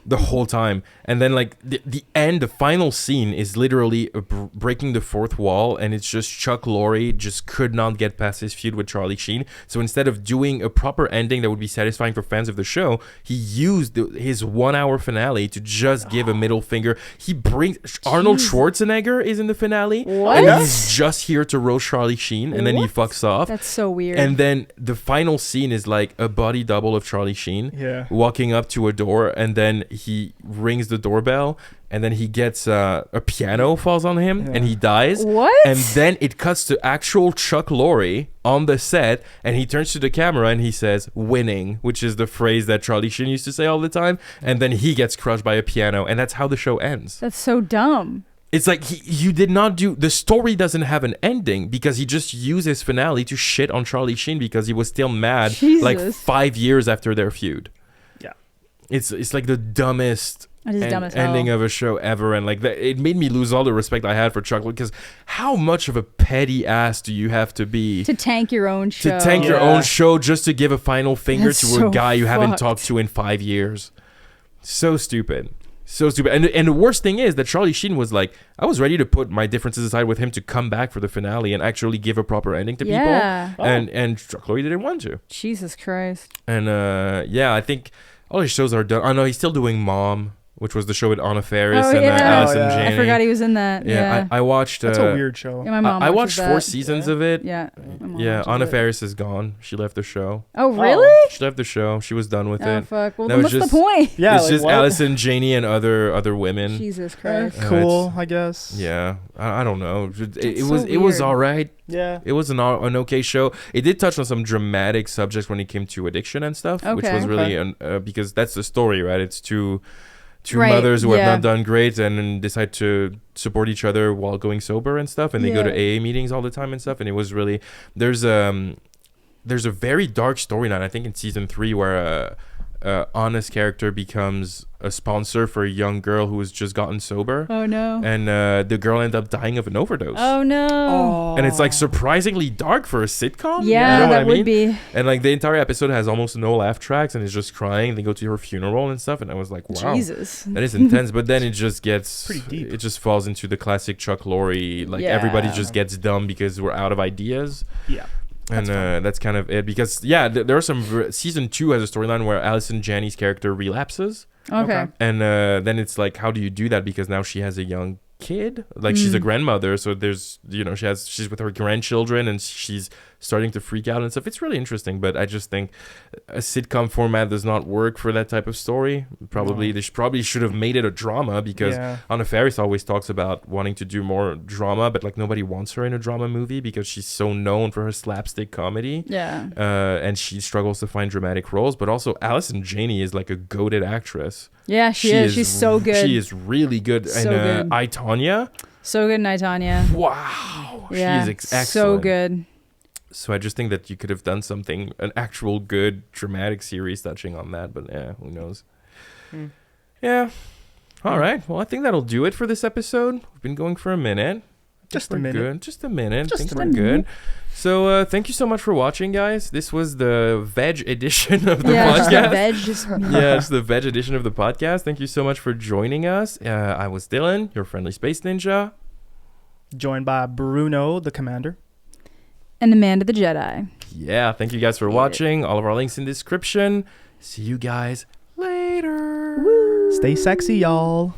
The whole time. And then like the end, the final scene is literally breaking the fourth wall, and it's just Chuck Lorre just could not get past his feud with Charlie Sheen. So instead of doing a proper ending that would be satisfying for fans of the show, he used his 1 hour finale to just give a middle finger. He brings Arnold Schwarzenegger is in the finale. What? And he's just here to roast Charlie Sheen, and then he fucks off. That's so weird. And then the final scene is like a body double of Charlie Sheen walking up to a door, and then he rings the doorbell, and then he gets a piano falls on him, and he dies. What? And then it cuts to actual Chuck Lorre on the set, and he turns to the camera and he says "winning," which is the phrase that Charlie Sheen used to say all the time. And then he gets crushed by a piano, and that's how the show ends. That's so dumb. It's like you did not do the story doesn't have an ending because he just used his finale to shit on Charlie Sheen because he was still mad like 5 years after their feud. Yeah, it's like the dumbest ending of a show ever, and like that, it made me lose all the respect I had for Chuck because how much of a petty ass do you have to be to tank your own show? To tank your own show just to give a final finger That's to so a guy you haven't fucked. talked to in 5 years. So stupid. So stupid. And the worst thing is that Charlie Sheen was like, I was ready to put my differences aside with him to come back for the finale and actually give a proper ending to people. And Chuck Lorre didn't want to. Jesus Christ. And I think all his shows are done. I know he's still doing Mom, which was the show with Anna Faris and Allison Janney. I forgot he was in that. Yeah, I watched. That's a weird show. Yeah, my mom I watched watches 4 that. seasons of it. Yeah. Anna Faris is gone. She left the show. Oh, really? She left the show. She was done with Oh, it. fuck. Well, That then was what's just- the point? Yeah, it's like, just what? Allison Janney and other women. Jesus Christ. Cool, I guess. Yeah, I don't know. It so was weird. all right. Yeah. It was an okay show. It did touch on some dramatic subjects when it came to addiction and stuff, which Okay. was really because that's the story, right? It's two Right, mothers who have yeah. not done great and decide to support each other while going sober and stuff, and they go to AA meetings all the time and stuff. And it was really there's a very dark storyline, I think, in season 3 where Anna's character becomes a sponsor for a young girl who has just gotten sober. Oh, no. And the girl ended up dying of an overdose. Oh, no. And it's like surprisingly dark for a sitcom. Yeah, you know what that I would mean? be. And like the entire episode has almost no laugh tracks, and it's just crying. They go to her funeral and stuff, and I was like, wow, Jesus. that is intense. But then it just gets Pretty deep. It just falls into the classic Chuck Lorre, like Yeah. everybody just gets dumb because we're out of ideas. Yeah. And that's kind of it because there are some season 2 has a storyline where Allison Janney's character relapses. Okay. And then it's like, how do you do that? Because now she has a young kid, like she's a grandmother, so there's she's with her grandchildren and she's starting to freak out and stuff. It's really interesting, but I just think a sitcom format does not work for that type of story. Probably they probably should have made it a drama because Anna Faris always talks about wanting to do more drama, but like nobody wants her in a drama movie because she's so known for her slapstick comedy. Yeah. And she struggles to find dramatic roles, but also Allison Janney is like a goated actress. Yeah, she is. She's so good. She is really good. So and good. I, Tonya. So good in I, Tonya. Wow. Yeah. She is excellent. So good. So I just think that you could have done something, an actual good dramatic series touching on that, but yeah, who knows? Yeah. All right. Well, I think that'll do it for this episode. We've been going for a minute. Just a We're minute. Good. Just a minute. Just Things a were minute. good. So thank you so much for watching, guys. This was the veg edition of the Just the podcast. veg. Just, Yeah, it's the veg edition of the podcast. Thank you so much for joining us. I was Dylan, your friendly space ninja. Joined by Bruno, the commander. And Amanda the Jedi. Yeah, thank you guys for watching. All of our links in the description. See you guys later. Stay sexy, y'all.